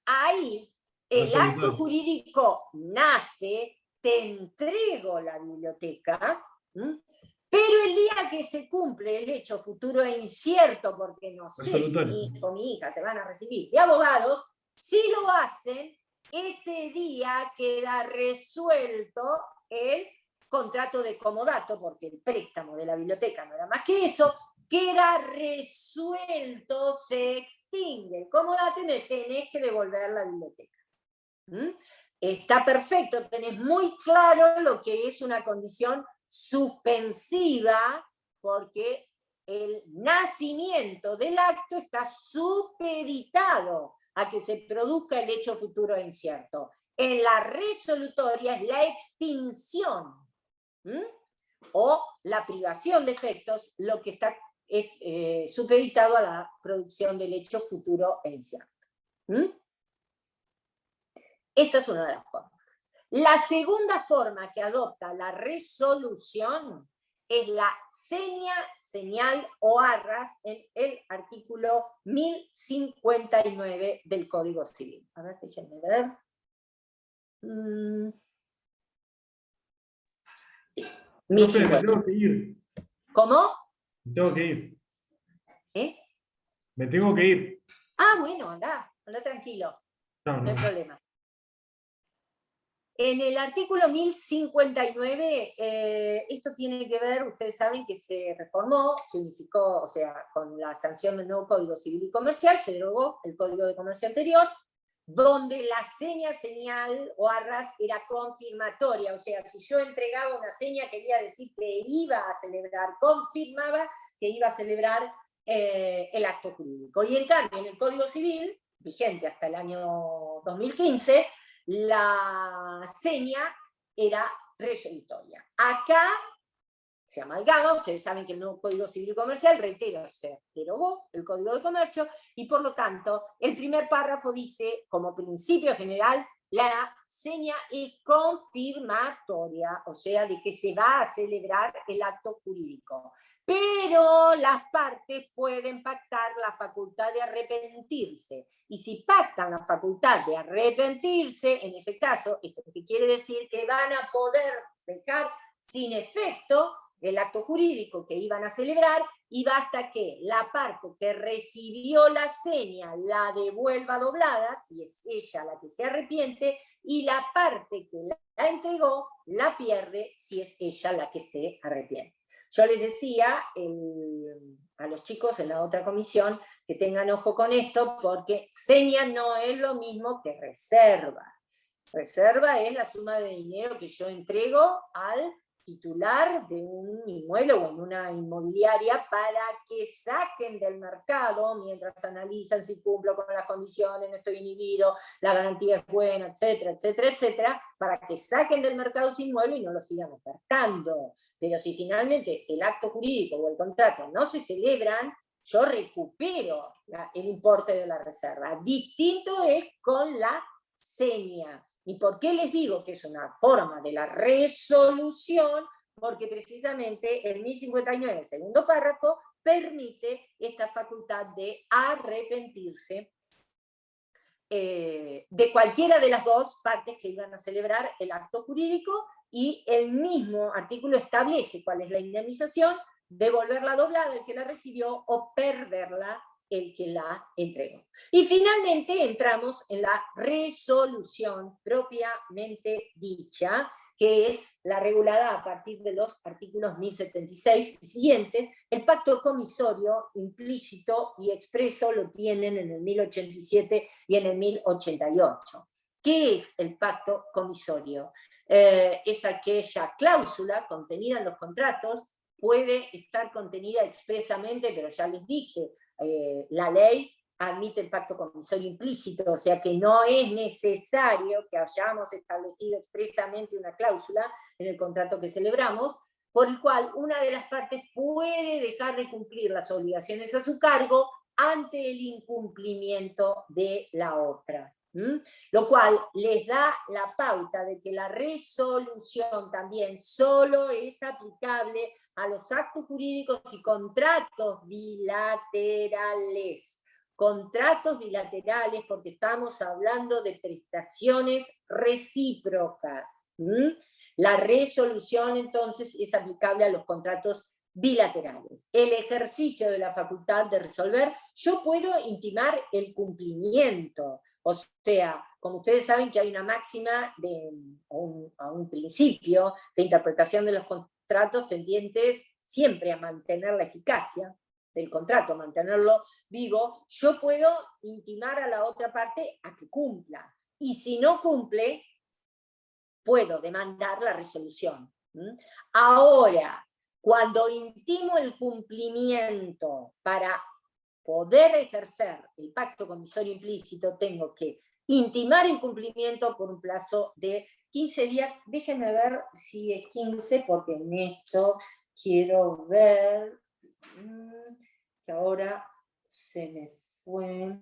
ahí el acto jurídico nace, te entrego la biblioteca, pero el día que se cumple el hecho futuro e incierto, porque no sé si mi hijo o mi hija se van a recibir de abogados, si lo hacen, ese día queda resuelto el contrato de comodato, porque el préstamo de la biblioteca no era más que eso, queda resuelto, se extingue el comodato y me tenés que devolver la biblioteca. Está perfecto, tenés muy claro lo que es una condición suspensiva, porque el nacimiento del acto está supeditado a que se produzca el hecho futuro e incierto. En la resolutoria es la extinción o la privación de efectos lo que está supeditado a la producción del hecho futuro e incierto. Esta es una de las formas. La segunda forma que adopta la resolución es la seña, señal o arras en el artículo 1059 del Código Civil. A ver, déjenme ver. No sé, me tengo que ir. ¿Cómo? Me tengo que ir. ¿Eh? Me tengo que ir. Ah, bueno, anda tranquilo. No hay problema. En el artículo 1059, esto tiene que ver, ustedes saben que se reformó, se unificó, o sea, con la sanción del nuevo Código Civil y Comercial, se derogó el Código de Comercio anterior, donde la seña, señal o arras era confirmatoria, o sea, si yo entregaba una seña quería decir que iba a celebrar, confirmaba que iba a celebrar el acto jurídico. Y en cambio, en el Código Civil, vigente hasta el año 2015, la seña era resolutoria. Acá se amalgama, ustedes saben que el nuevo Código Civil y Comercial, reitero, se derogó el Código de Comercio, y por lo tanto, el primer párrafo dice, como principio general, la seña es confirmatoria, o sea, de que se va a celebrar el acto jurídico. Pero las partes pueden pactar la facultad de arrepentirse. Y si pactan la facultad de arrepentirse, en ese caso, esto que quiere decir que van a poder dejar sin efecto el acto jurídico que iban a celebrar, y basta que la parte que recibió la seña la devuelva doblada, si es ella la que se arrepiente, y la parte que la entregó la pierde, si es ella la que se arrepiente. Yo les decía a los chicos en la otra comisión que tengan ojo con esto, porque seña no es lo mismo que reserva. Reserva es la suma de dinero que yo entrego al titular de un inmueble o en una inmobiliaria para que saquen del mercado, mientras analizan si cumplo con las condiciones, no estoy inhibido, la garantía es buena, etcétera, etcétera, etcétera, para que saquen del mercado ese inmueble y no lo sigan ofertando. Pero si finalmente el acto jurídico o el contrato no se celebran, yo recupero el importe de la reserva. Distinto es con la seña. ¿Y por qué les digo que es una forma de la resolución? Porque precisamente el 1059, segundo párrafo, permite esta facultad de arrepentirse de cualquiera de las dos partes que iban a celebrar el acto jurídico, y el mismo artículo establece cuál es la indemnización: devolverla doblada el que la recibió o perderla el que la entregó. Y finalmente entramos en la resolución propiamente dicha, que es la regulada a partir de los artículos 1076 y siguientes. El pacto comisorio implícito y expreso lo tienen en el 1087 y en el 1088. ¿Qué es el pacto comisorio? Es aquella cláusula contenida en los contratos, puede estar contenida expresamente, pero ya les dije, la ley admite el pacto comisorio implícito, o sea que no es necesario que hayamos establecido expresamente una cláusula en el contrato que celebramos, por el cual una de las partes puede dejar de cumplir las obligaciones a su cargo ante el incumplimiento de la otra. Lo cual les da la pauta de que la resolución también solo es aplicable a los actos jurídicos y contratos bilaterales. Contratos bilaterales, porque estamos hablando de prestaciones recíprocas. La resolución entonces es aplicable a los contratos bilaterales. El ejercicio de la facultad de resolver, yo puedo intimar el cumplimiento. O sea, como ustedes saben que hay una máxima a un principio de interpretación de los contratos tendientes siempre a mantener la eficacia del contrato, mantenerlo vivo, yo puedo intimar a la otra parte a que cumpla. Y si no cumple, puedo demandar la resolución. Ahora, cuando intimo el cumplimiento para poder ejercer el pacto comisorio implícito, tengo que intimar el cumplimiento por un plazo de 15 días. Déjenme ver si es 15, porque en esto quiero ver que ahora se me fue.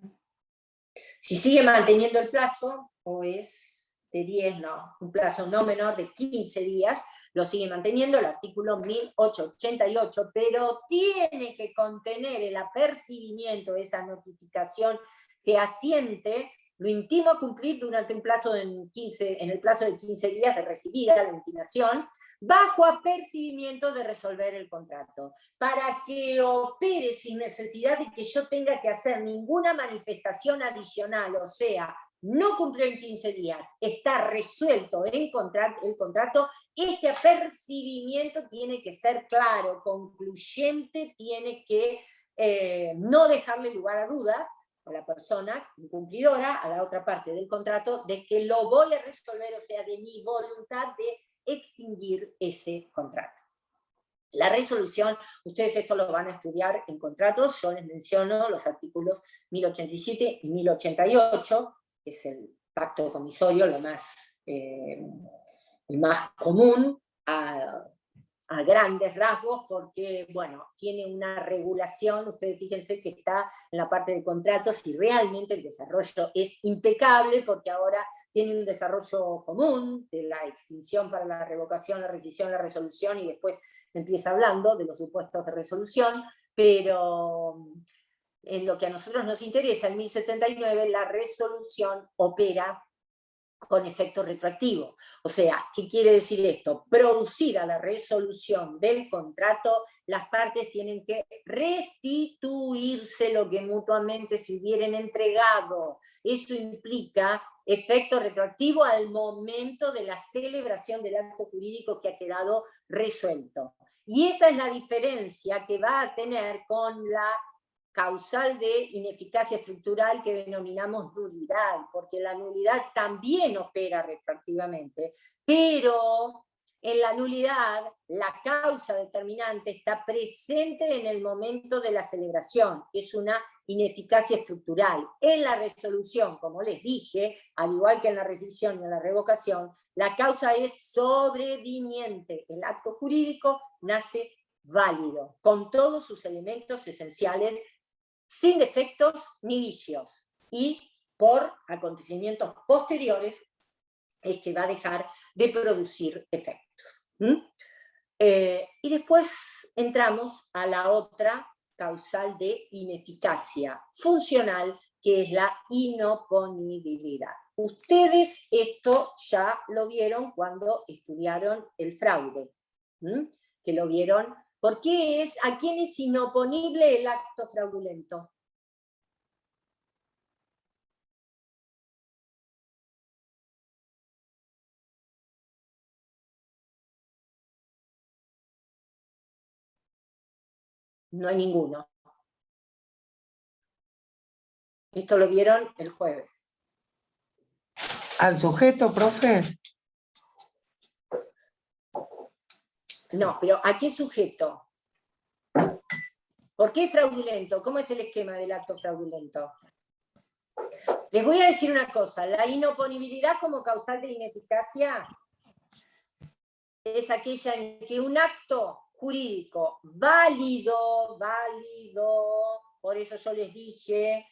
Si sigue manteniendo el plazo, o es de 10, no, un plazo no menor de 15 días, lo sigue manteniendo el artículo 1888, pero tiene que contener el apercibimiento de esa notificación fehaciente, lo intimo a cumplir durante un plazo en el plazo de 15 días de recibida la intimación, bajo apercibimiento de resolver el contrato, para que opere sin necesidad de que yo tenga que hacer ninguna manifestación adicional, o sea, no cumplió en 15 días, está resuelto el contrato, este apercibimiento tiene que ser claro, concluyente, tiene que no dejarle lugar a dudas, o la persona incumplidora a la otra parte del contrato de que lo voy a resolver, o sea, de mi voluntad de extinguir ese contrato. La resolución, ustedes esto lo van a estudiar en contratos, yo les menciono los artículos 1087 y 1088, que es el pacto comisorio, el más común a grandes rasgos, porque, bueno, tiene una regulación, ustedes fíjense que está en la parte de contratos y realmente el desarrollo es impecable, porque ahora tiene un desarrollo común de la extinción para la revocación, la rescisión, la resolución, y después empieza hablando de los supuestos de resolución, pero en lo que a nosotros nos interesa, en 1079, la resolución opera con efecto retroactivo. O sea, ¿qué quiere decir esto? Producida la resolución del contrato, las partes tienen que restituirse lo que mutuamente se hubieran entregado. Eso implica efecto retroactivo al momento de la celebración del acto jurídico que ha quedado resuelto. Y esa es la diferencia que va a tener con la causal de ineficacia estructural que denominamos nulidad, porque la nulidad también opera retroactivamente, pero en la nulidad la causa determinante está presente en el momento de la celebración, es una ineficacia estructural. En la resolución, como les dije, al igual que en la rescisión y en la revocación, la causa es sobreviniente, el acto jurídico nace válido, con todos sus elementos esenciales, sin defectos ni vicios, y por acontecimientos posteriores es que va a dejar de producir efectos. Y después entramos a la otra causal de ineficacia funcional, que es la inoponibilidad. Ustedes esto ya lo vieron cuando estudiaron el fraude, que lo vieron. ¿Por qué a quién es inoponible el acto fraudulento? No hay ninguno. Esto lo vieron el jueves. ¿Al sujeto, profe? No, pero ¿a qué sujeto? ¿Por qué fraudulento? ¿Cómo es el esquema del acto fraudulento? Les voy a decir una cosa, la inoponibilidad como causal de ineficacia es aquella en que un acto jurídico válido, por eso yo les dije,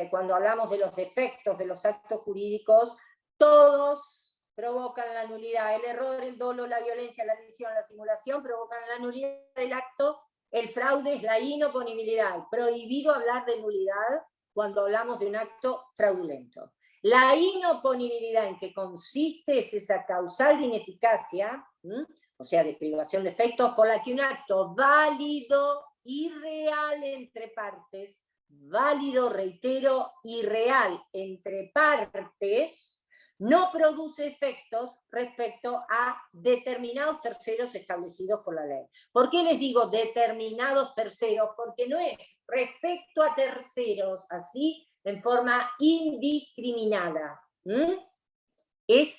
cuando hablamos de los defectos de los actos jurídicos, todos provocan la nulidad, el error, el dolo, la violencia, la admisión, la simulación provocan la nulidad del acto, el fraude es la inoponibilidad, prohibido hablar de nulidad cuando hablamos de un acto fraudulento. La inoponibilidad en que consiste es esa causal de ineficacia, o sea, de privación de efectos, por la que un acto válido y real entre partes, válido, reitero, y real entre partes, no produce efectos respecto a determinados terceros establecidos por la ley. ¿Por qué les digo determinados terceros? Porque no es respecto a terceros, así, en forma indiscriminada. Es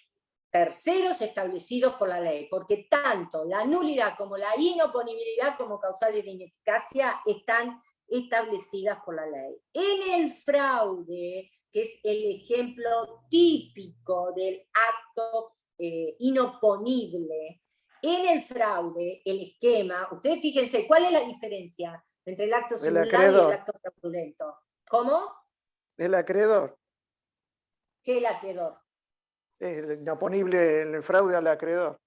terceros establecidos por la ley, porque tanto la nulidad como la inoponibilidad como causales de ineficacia están establecidas por la ley. En el fraude, que es el ejemplo típico del acto inoponible, en el fraude, el esquema, ustedes fíjense, ¿cuál es la diferencia entre el acto simulado y el acto fraudulento? ¿Cómo? El acreedor. ¿Qué es el acreedor? Es inoponible en el fraude al acreedor.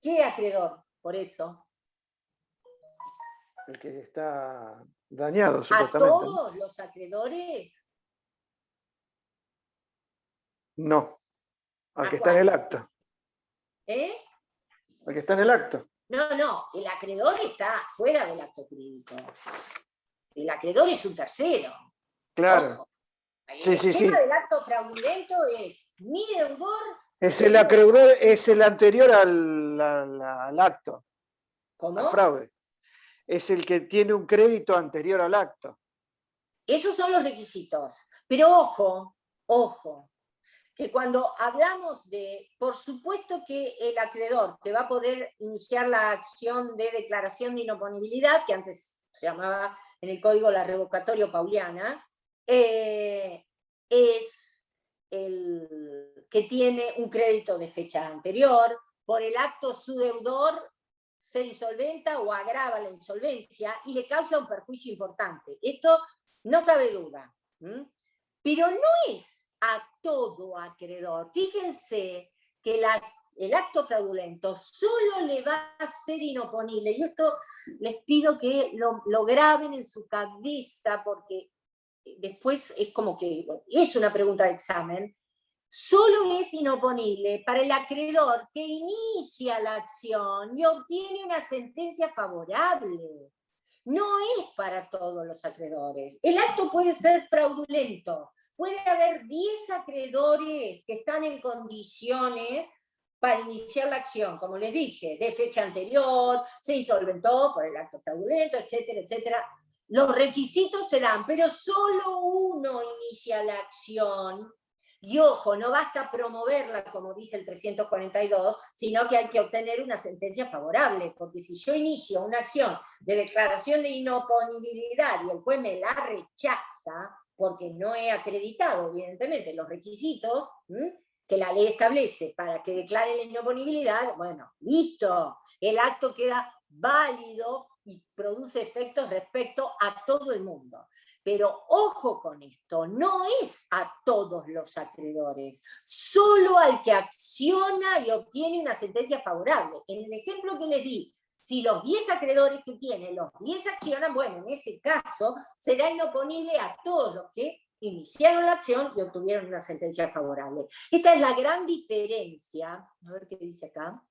¿Qué acreedor? Por eso. El que está dañado, supuestamente. ¿A todos los acreedores? No. Al que está en el acto. ¿Eh? Al que está en el acto. No, el acreedor está fuera del acto jurídico. El acreedor es un tercero. Claro. Ojo. El tema del acto fraudulento es mi deudor. Es el acreedor, es el anterior al acto. ¿Cómo? Al fraude. Es el que tiene un crédito anterior al acto. esos son los requisitos. Pero ojo, que cuando hablamos de, por supuesto que el acreedor te va a poder iniciar la acción de declaración de inoponibilidad, que antes se llamaba en el código la revocatoria pauliana, es el que tiene un crédito de fecha anterior, por el acto su deudor se insolventa o agrava la insolvencia y le causa un perjuicio importante. Esto no cabe duda. Pero no es a todo acreedor. Fíjense que el acto fraudulento solo le va a ser inoponible. Y esto les pido que lo graben en su cabeza, porque después es como que es una pregunta de examen. Solo es inoponible para el acreedor que inicia la acción y obtiene una sentencia favorable. No es para todos los acreedores. El acto puede ser fraudulento. Puede haber 10 acreedores que están en condiciones para iniciar la acción, como les dije, de fecha anterior, se insolventó por el acto fraudulento, etcétera, etcétera. Los requisitos se dan, pero solo uno inicia la acción. Y ojo, no basta promoverla, como dice el 342, sino que hay que obtener una sentencia favorable, porque si yo inicio una acción de declaración de inoponibilidad y el juez me la rechaza, porque no he acreditado, evidentemente, los requisitos que la ley establece para que declare la inoponibilidad, bueno, listo, el acto queda válido y produce efectos respecto a todo el mundo. Pero ojo con esto, no es a todos los acreedores, solo al que acciona y obtiene una sentencia favorable. En el ejemplo que les di, si los 10 acreedores que tienen, los 10 accionan, bueno, en ese caso será inoponible a todos los que iniciaron la acción y obtuvieron una sentencia favorable. Esta es la gran diferencia. A ver qué dice acá.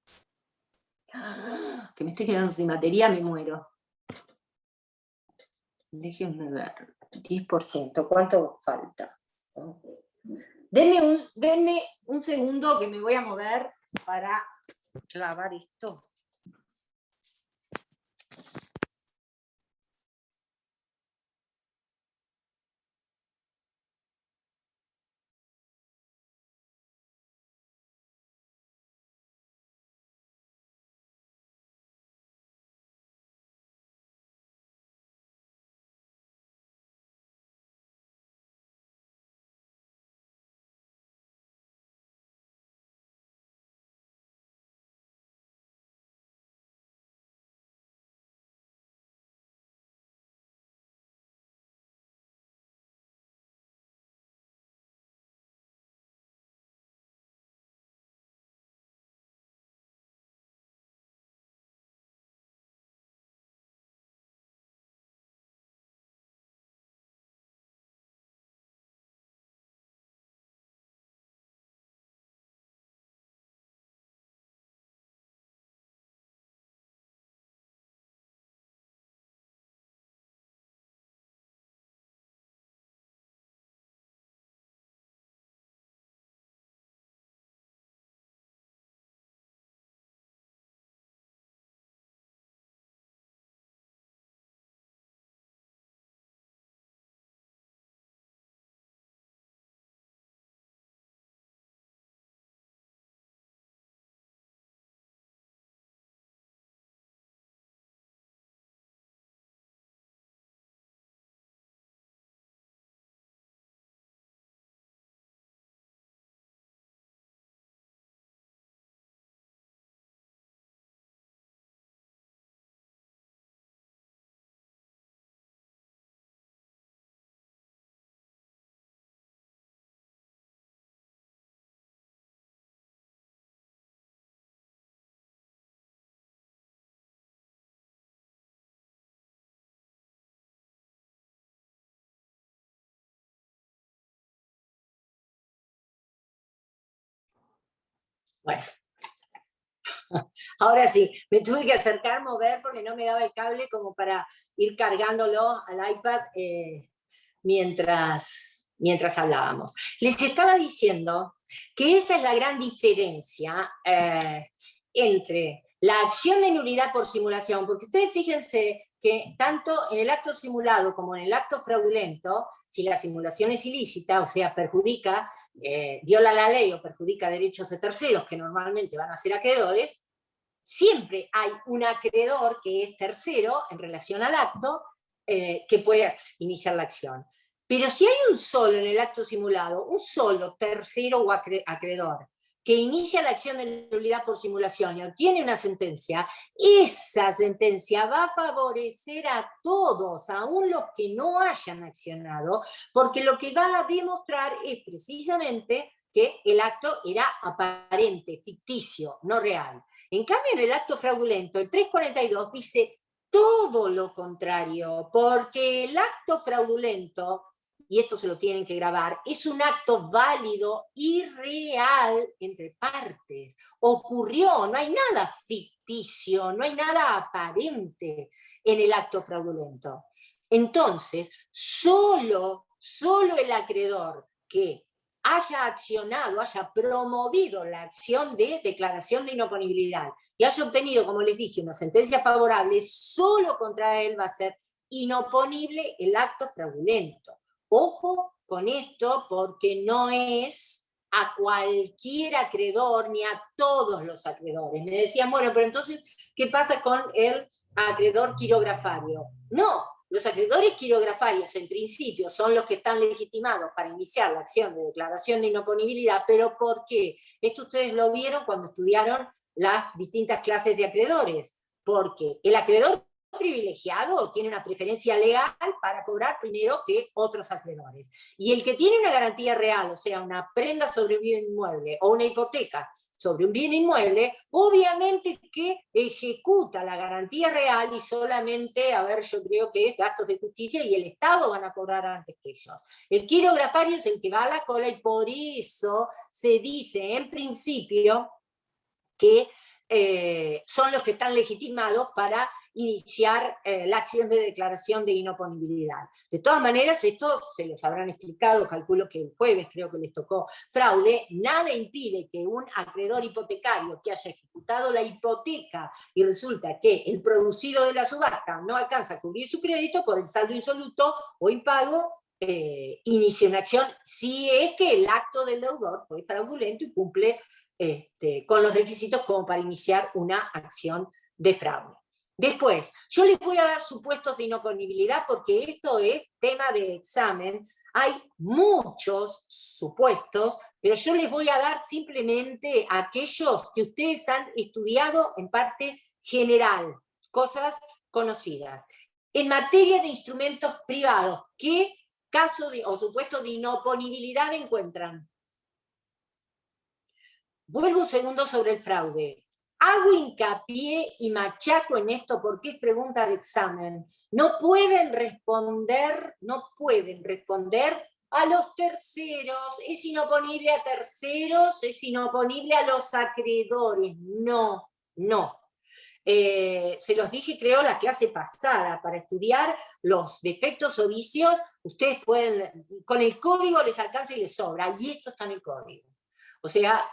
Que me estoy quedando sin batería, me muero. Déjenme ver. 10%, ¿cuánto falta? Denme un segundo que me voy a mover para clavar esto. Bueno, ahora sí, me tuve que acercar, mover, porque no me daba el cable como para ir cargándolo al iPad mientras hablábamos. Les estaba diciendo que esa es la gran diferencia entre la acción de nulidad por simulación, porque ustedes fíjense que tanto en el acto simulado como en el acto fraudulento, si la simulación es ilícita, o sea, perjudica, viola la ley o perjudica derechos de terceros, que normalmente van a ser acreedores, siempre hay un acreedor que es tercero en relación al acto, que puede iniciar la acción. Pero si hay un solo en el acto simulado, un solo tercero o acreedor, que inicia la acción de nulidad por simulación y obtiene una sentencia, esa sentencia va a favorecer a todos, aún los que no hayan accionado, porque lo que va a demostrar es precisamente que el acto era aparente, ficticio, no real. En cambio, en el acto fraudulento, el 342 dice todo lo contrario, porque el acto fraudulento, y esto se lo tienen que grabar, es un acto válido y real entre partes. Ocurrió, no hay nada ficticio, no hay nada aparente en el acto fraudulento. Entonces, solo el acreedor que haya accionado, haya promovido la acción de declaración de inoponibilidad y haya obtenido, como les dije, una sentencia favorable, solo contra él va a ser inoponible el acto fraudulento. Ojo con esto, porque no es a cualquier acreedor ni a todos los acreedores. Me decían, bueno, pero entonces, ¿qué pasa con el acreedor quirografario? No, los acreedores quirografarios en principio son los que están legitimados para iniciar la acción de declaración de inoponibilidad, pero ¿por qué? Esto ustedes lo vieron cuando estudiaron las distintas clases de acreedores, porque el acreedor privilegiado tiene una preferencia legal para cobrar primero que otros acreedores. Y el que tiene una garantía real, o sea, una prenda sobre un bien inmueble o una hipoteca sobre un bien inmueble, obviamente que ejecuta la garantía real y solamente, a ver, yo creo que es gastos de justicia y el Estado van a cobrar antes que ellos. El quirografario es el que va a la cola y por eso se dice en principio que son los que están legitimados para iniciar la acción de declaración de inoponibilidad. De todas maneras, esto se los habrán explicado, calculo que el jueves creo que les tocó fraude, nada impide que un acreedor hipotecario que haya ejecutado la hipoteca y resulta que el producido de la subasta no alcanza a cubrir su crédito por el saldo insoluto o impago, inicie una acción si es que el acto del deudor fue fraudulento y cumple con los requisitos como para iniciar una acción de fraude. Después, yo les voy a dar supuestos de inoponibilidad porque esto es tema de examen. Hay muchos supuestos, pero yo les voy a dar simplemente aquellos que ustedes han estudiado en parte general, cosas conocidas. En materia de instrumentos privados, ¿qué caso o supuesto de inoponibilidad encuentran? Vuelvo un segundo sobre el fraude. Hago hincapié y machaco en esto porque es pregunta de examen. No pueden responder a los terceros. Es inoponible a terceros, es inoponible a los acreedores. No. Se los dije, creo, la clase pasada, para estudiar los defectos o vicios, ustedes pueden, con el código les alcanza y les sobra, y esto está en el código. O sea,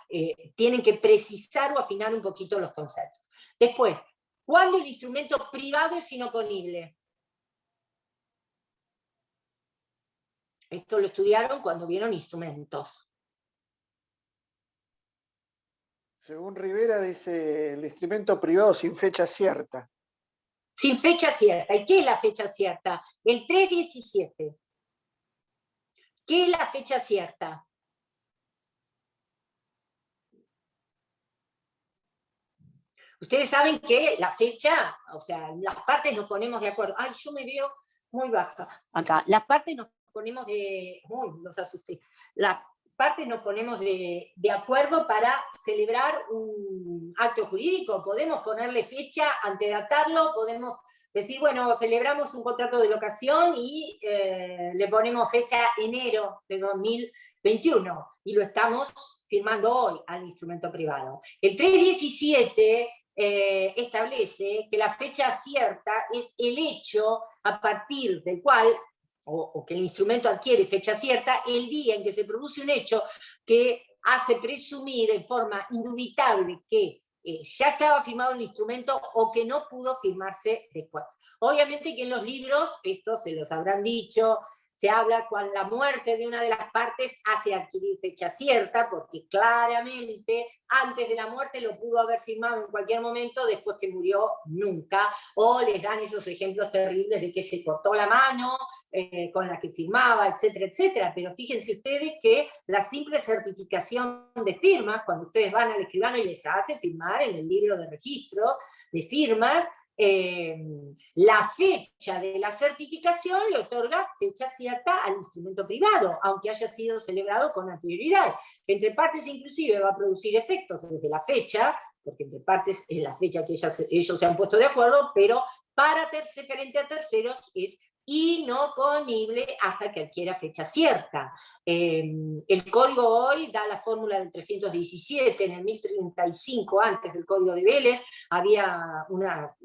tienen que precisar o afinar un poquito los conceptos. Después, ¿cuándo el instrumento privado es inoponible? Esto lo estudiaron cuando vieron instrumentos. Según Rivera dice el instrumento privado sin fecha cierta. Sin fecha cierta. ¿Y qué es la fecha cierta? El 317. ¿Qué es la fecha cierta? Ustedes saben que la fecha, o sea, las partes nos ponemos de acuerdo. Ay, yo me veo muy baja acá. Las partes nos ponemos de... Uy, los asusté. Las partes nos ponemos de acuerdo para celebrar un acto jurídico. Podemos ponerle fecha, antedatarlo, podemos decir, bueno, celebramos un contrato de locación y le ponemos fecha enero de 2021 y lo estamos firmando hoy al instrumento privado. El 317 establece que la fecha cierta es el hecho a partir del cual, o que el instrumento adquiere fecha cierta, el día en que se produce un hecho que hace presumir en forma indubitable que ya estaba firmado el instrumento o que no pudo firmarse después. Obviamente que en los libros, esto se los habrán dicho, se habla cuando la muerte de una de las partes hace adquirir fecha cierta, porque claramente antes de la muerte lo pudo haber firmado en cualquier momento, después que murió nunca, o les dan esos ejemplos terribles de que se cortó la mano con la que firmaba, etcétera, etcétera. Pero fíjense ustedes que la simple certificación de firmas, cuando ustedes van al escribano y les hace firmar en el libro de registro de firmas, la fecha de la certificación le otorga fecha cierta al instrumento privado, aunque haya sido celebrado con anterioridad. Entre partes inclusive va a producir efectos desde la fecha, porque entre partes es la fecha que ellos se han puesto de acuerdo, pero para frente a terceros es inoponible hasta que adquiera fecha cierta. El código hoy da la fórmula del 317, en el 1035, antes del código de Vélez, había una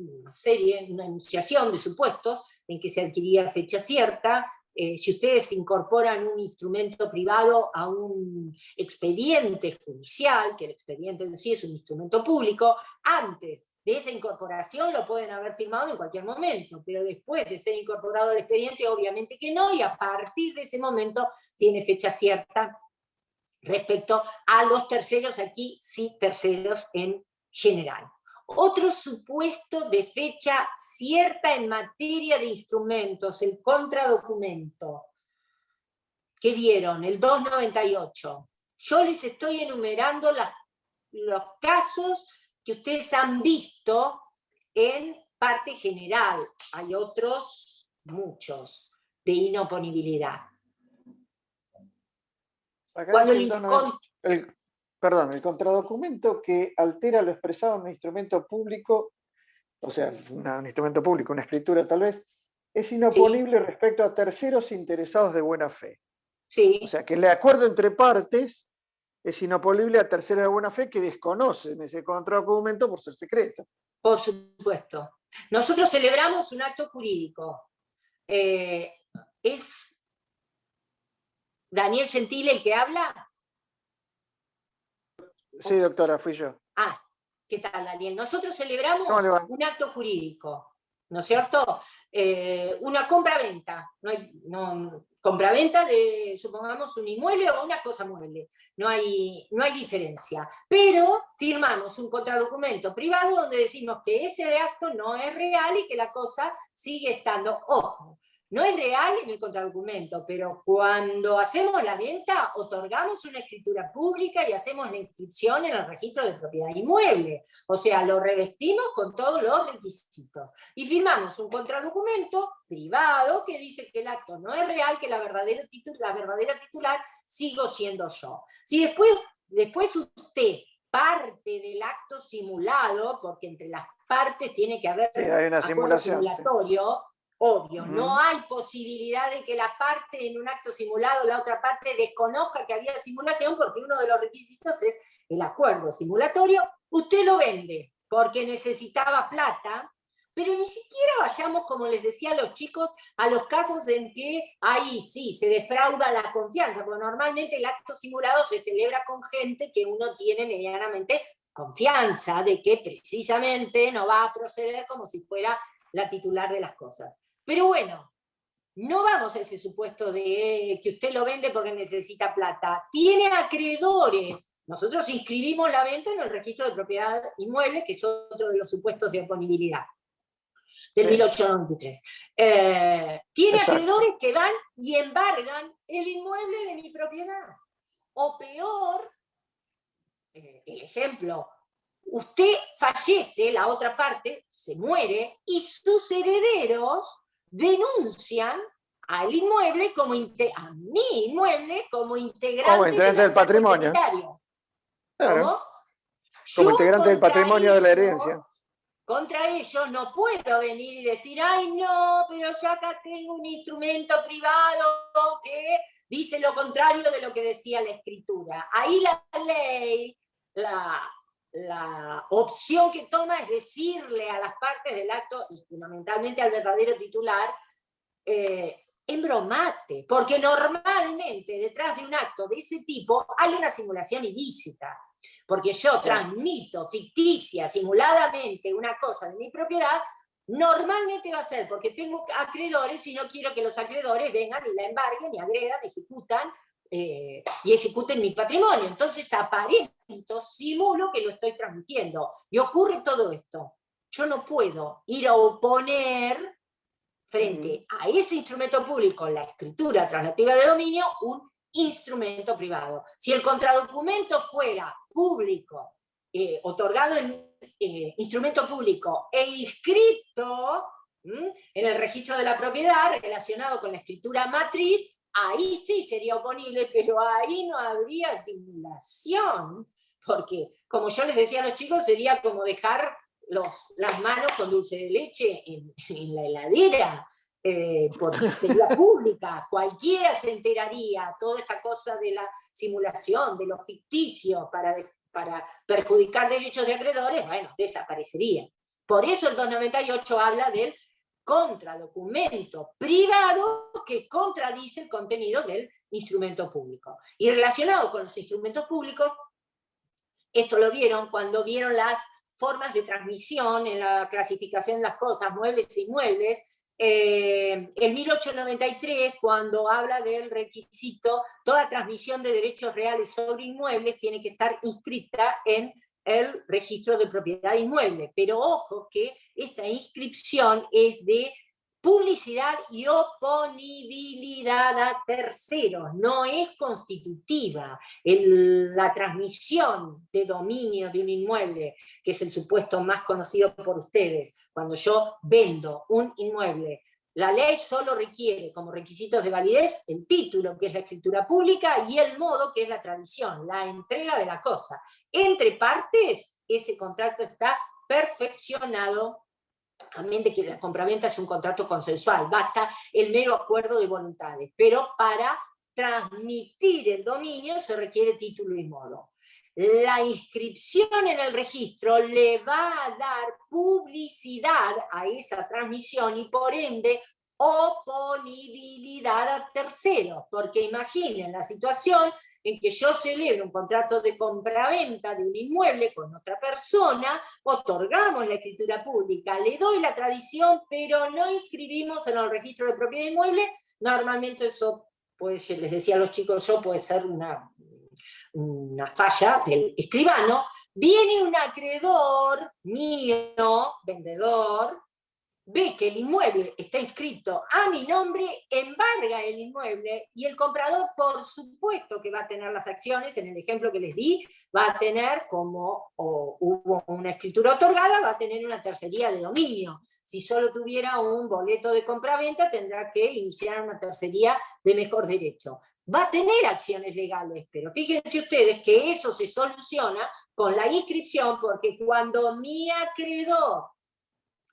enunciación de supuestos en que se adquiría fecha cierta. Si ustedes incorporan un instrumento privado a un expediente judicial, que el expediente en sí es un instrumento público, antes de esa incorporación lo pueden haber firmado en cualquier momento, pero después de ser incorporado al expediente, obviamente que no, y a partir de ese momento tiene fecha cierta respecto a los terceros, aquí sí terceros en general. Otro supuesto de fecha cierta en materia de instrumentos, el contradocumento, que vieron, el 298. Yo les estoy enumerando los casos que ustedes han visto en parte general. Hay otros, muchos, de inoponibilidad. Acá Cuando dice el contradocumento que altera lo expresado en un instrumento público, o sea, un instrumento público, una escritura tal vez, es inoponible respecto a terceros interesados de buena fe. Sí. O sea, que el acuerdo entre partes es inoponible a terceros de buena fe que desconocen ese contradocumento por ser secreto. Por supuesto. Nosotros celebramos un acto jurídico. ¿Es Daniel Gentile el que habla? Sí, doctora, fui yo. Ah, ¿qué tal, Daniel? Nosotros celebramos un acto jurídico, ¿no es cierto? Una compra-venta. Compra-venta de, supongamos, un inmueble o una cosa mueble. No hay diferencia. Pero firmamos un contradocumento privado donde decimos que ese acto no es real y que la cosa sigue estando. Ojo, no es real en el contradocumento, pero cuando hacemos la venta, otorgamos una escritura pública y hacemos la inscripción en el registro de propiedad inmueble. O sea, lo revestimos con todos los requisitos. Y firmamos un contradocumento privado que dice que el acto no es real, que la verdadera titular sigo siendo yo. Si después usted parte del acto simulado, porque entre las partes tiene que haber hay una simulación simulatorio, obvio, no hay posibilidad de que la parte en un acto simulado, la otra parte desconozca que había simulación, porque uno de los requisitos es el acuerdo simulatorio. Usted lo vende porque necesitaba plata, pero ni siquiera vayamos, como les decía a los chicos, a los casos en que ahí sí se defrauda la confianza, porque normalmente el acto simulado se celebra con gente que uno tiene medianamente confianza de que precisamente no va a proceder como si fuera la titular de las cosas. Pero bueno, no vamos a ese supuesto de que usted lo vende porque necesita plata. Tiene acreedores. Nosotros inscribimos la venta en el registro de propiedad inmueble, que es otro de los supuestos de oponibilidad del 1893. Tiene acreedores que van y embargan el inmueble de mi propiedad. O peor, el ejemplo, usted fallece, la otra parte se muere, y sus herederos denuncian al inmueble a mi inmueble como integrante del patrimonio. Claro. Como integrante del patrimonio de la herencia. Contra ellos no puedo venir y decir, ay no, pero ya acá tengo un instrumento privado que dice lo contrario de lo que decía la escritura. Ahí la ley, la opción que toma es decirle a las partes del acto, y fundamentalmente al verdadero titular, embromate, porque normalmente detrás de un acto de ese tipo hay una simulación ilícita. Porque yo transmito ficticia, simuladamente, una cosa de mi propiedad, normalmente va a ser porque tengo acreedores y no quiero que los acreedores vengan y la embarguen y agredan, ejecutan y ejecuten mi patrimonio. Entonces aparento, simulo que lo estoy transmitiendo. Y ocurre todo esto. Yo no puedo ir a oponer frente a ese instrumento público, la escritura translativa de dominio, un instrumento privado. Si el contradocumento fuera público, otorgado en instrumento público e inscrito en el registro de la propiedad relacionado con la escritura matriz, ahí sí sería oponible, pero ahí no habría simulación, porque, como yo les decía a los chicos, sería como dejar las manos con dulce de leche en la heladera, porque sería pública, cualquiera se enteraría, toda esta cosa de la simulación, de lo ficticio para perjudicar derechos de acreedores, bueno, desaparecería. Por eso el 298 habla del contradocumento privado que contradice el contenido del instrumento público. Y relacionado con los instrumentos públicos, esto lo vieron cuando vieron las formas de transmisión en la clasificación de las cosas, muebles e inmuebles. En 1893, cuando habla del requisito, toda transmisión de derechos reales sobre inmuebles tiene que estar inscrita en el registro de propiedad inmueble. Pero ojo que esta inscripción es de publicidad y oponibilidad a terceros, no es constitutiva. La transmisión de dominio de un inmueble, que es el supuesto más conocido por ustedes, cuando yo vendo un inmueble, la ley solo requiere como requisitos de validez el título, que es la escritura pública, y el modo, que es la tradición, la entrega de la cosa. Entre partes, ese contrato está perfeccionado, a mente que la compraventa es un contrato consensual, basta el mero acuerdo de voluntades, pero para transmitir el dominio se requiere título y modo. La inscripción en el registro le va a dar publicidad a esa transmisión y por ende oponibilidad a terceros, porque imaginen la situación en que yo celebro un contrato de compraventa de un inmueble con otra persona, otorgamos la escritura pública, le doy la tradición, pero no inscribimos en el registro de propiedad inmueble. Normalmente eso, pues les decía a los chicos yo, puede ser una falla del escribano. Viene un acreedor mío, vendedor, ve que el inmueble está inscrito a mi nombre, embarga el inmueble y el comprador, por supuesto que va a tener las acciones, en el ejemplo que les di, va a tener, como hubo una escritura otorgada, va a tener una tercería de dominio. Si solo tuviera un boleto de compraventa, tendrá que iniciar una tercería de mejor derecho. Va a tener acciones legales, pero fíjense ustedes que eso se soluciona con la inscripción, porque cuando mi acreedor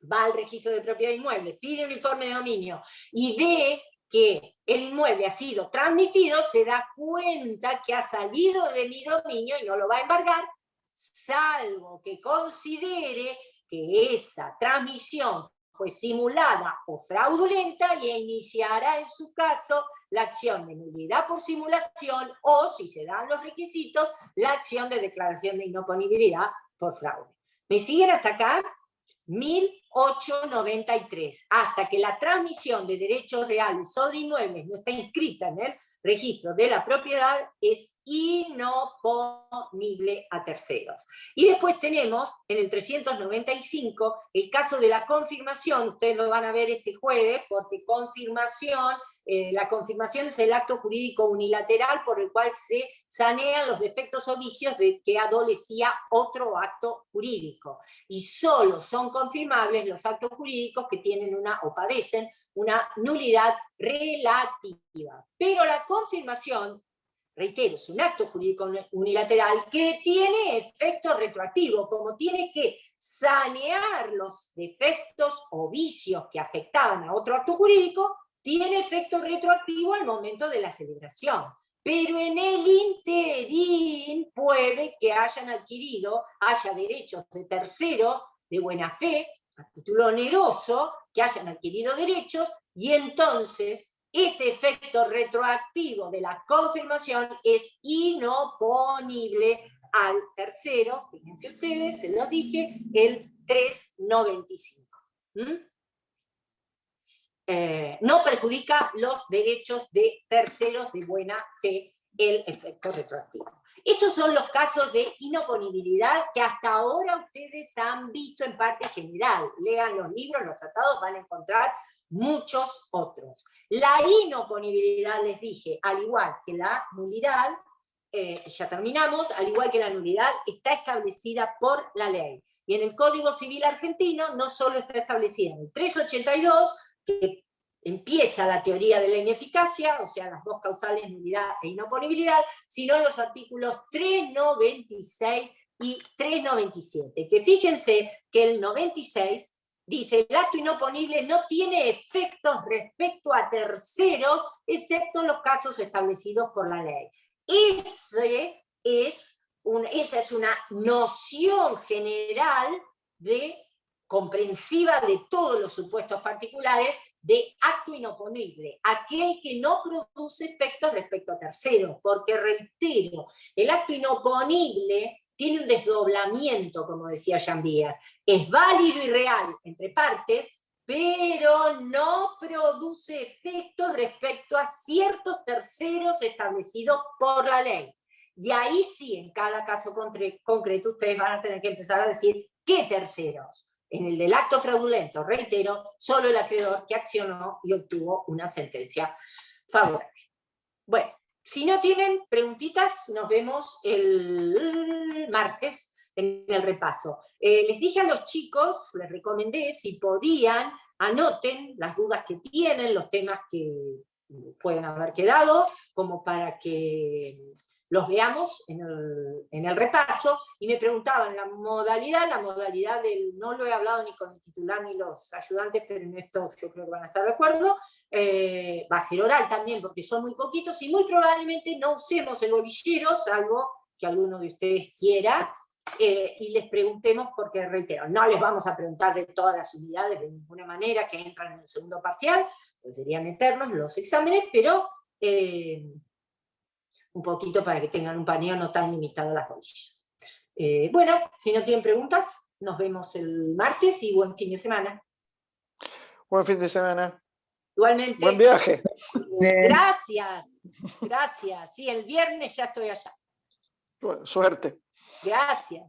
va al registro de propiedad inmueble, pide un informe de dominio y ve que el inmueble ha sido transmitido, se da cuenta que ha salido de mi dominio y no lo va a embargar, salvo que considere que esa transmisión fue simulada o fraudulenta y iniciará en su caso la acción de nulidad por simulación o, si se dan los requisitos, la acción de declaración de inoponibilidad por fraude. ¿Me siguen hasta acá? 1893, hasta que la transmisión de derechos reales sobre inmuebles no está inscrita en el registro de la propiedad, es inoponible a terceros. Y después tenemos, en el 395, el caso de la confirmación. Ustedes lo van a ver este jueves, porque confirmación, la confirmación es el acto jurídico unilateral por el cual se sanean los defectos o vicios de que adolecía otro acto jurídico. Y solo son confirmables los actos jurídicos que tienen o padecen una nulidad relativa. Pero la confirmación, reitero, es un acto jurídico unilateral que tiene efecto retroactivo, como tiene que sanear los defectos o vicios que afectaban a otro acto jurídico, tiene efecto retroactivo al momento de la celebración. Pero en el interín puede que haya derechos de terceros de buena fe, a título oneroso, que hayan adquirido derechos, y entonces ese efecto retroactivo de la confirmación es inoponible al tercero, fíjense ustedes, se los dije, el 3.95. No perjudica los derechos de terceros de buena fe el efecto retroactivo. Estos son los casos de inoponibilidad que hasta ahora ustedes han visto en parte general. Lean los libros, los tratados, van a encontrar muchos otros. La inoponibilidad, les dije, al igual que la nulidad, ya terminamos, al igual que la nulidad, está establecida por la ley. Y en el Código Civil argentino no solo está establecida en el 382, que empieza la teoría de la ineficacia, o sea, las dos causales, nulidad e inoponibilidad, sino en los artículos 396 y 397, que fíjense que el 96 dice: el acto inoponible no tiene efectos respecto a terceros, excepto en los casos establecidos por la ley. Esa es una noción general comprensiva de todos los supuestos particulares de acto inoponible, aquel que no produce efectos respecto a terceros, porque reitero, el acto inoponible tiene un desdoblamiento, como decía Jean Vías, es válido y real entre partes, pero no produce efectos respecto a ciertos terceros establecidos por la ley. Y ahí sí, en cada caso concreto, ustedes van a tener que empezar a decir qué terceros. En el del acto fraudulento, reitero, solo el acreedor que accionó y obtuvo una sentencia favorable. Bueno, si no tienen preguntitas, nos vemos el martes en el repaso. Les dije a los chicos, les recomendé, si podían, anoten las dudas que tienen, los temas que pueden haber quedado, como para que los veamos en el repaso, y me preguntaban la modalidad del, no lo he hablado ni con el titular ni los ayudantes, pero en esto yo creo que van a estar de acuerdo, va a ser oral también, porque son muy poquitos, y muy probablemente no usemos el bolillero, salvo que alguno de ustedes quiera, y les preguntemos, porque reitero, no les vamos a preguntar de todas las unidades de ninguna manera que entran en el segundo parcial, pues serían eternos los exámenes, pero un poquito para que tengan un paneo no tan limitado a las bolillas. Bueno, si no tienen preguntas, nos vemos el martes y buen fin de semana. Buen fin de semana. Igualmente. Buen viaje. Gracias, gracias. Sí, el viernes ya estoy allá. Bueno, suerte. Gracias.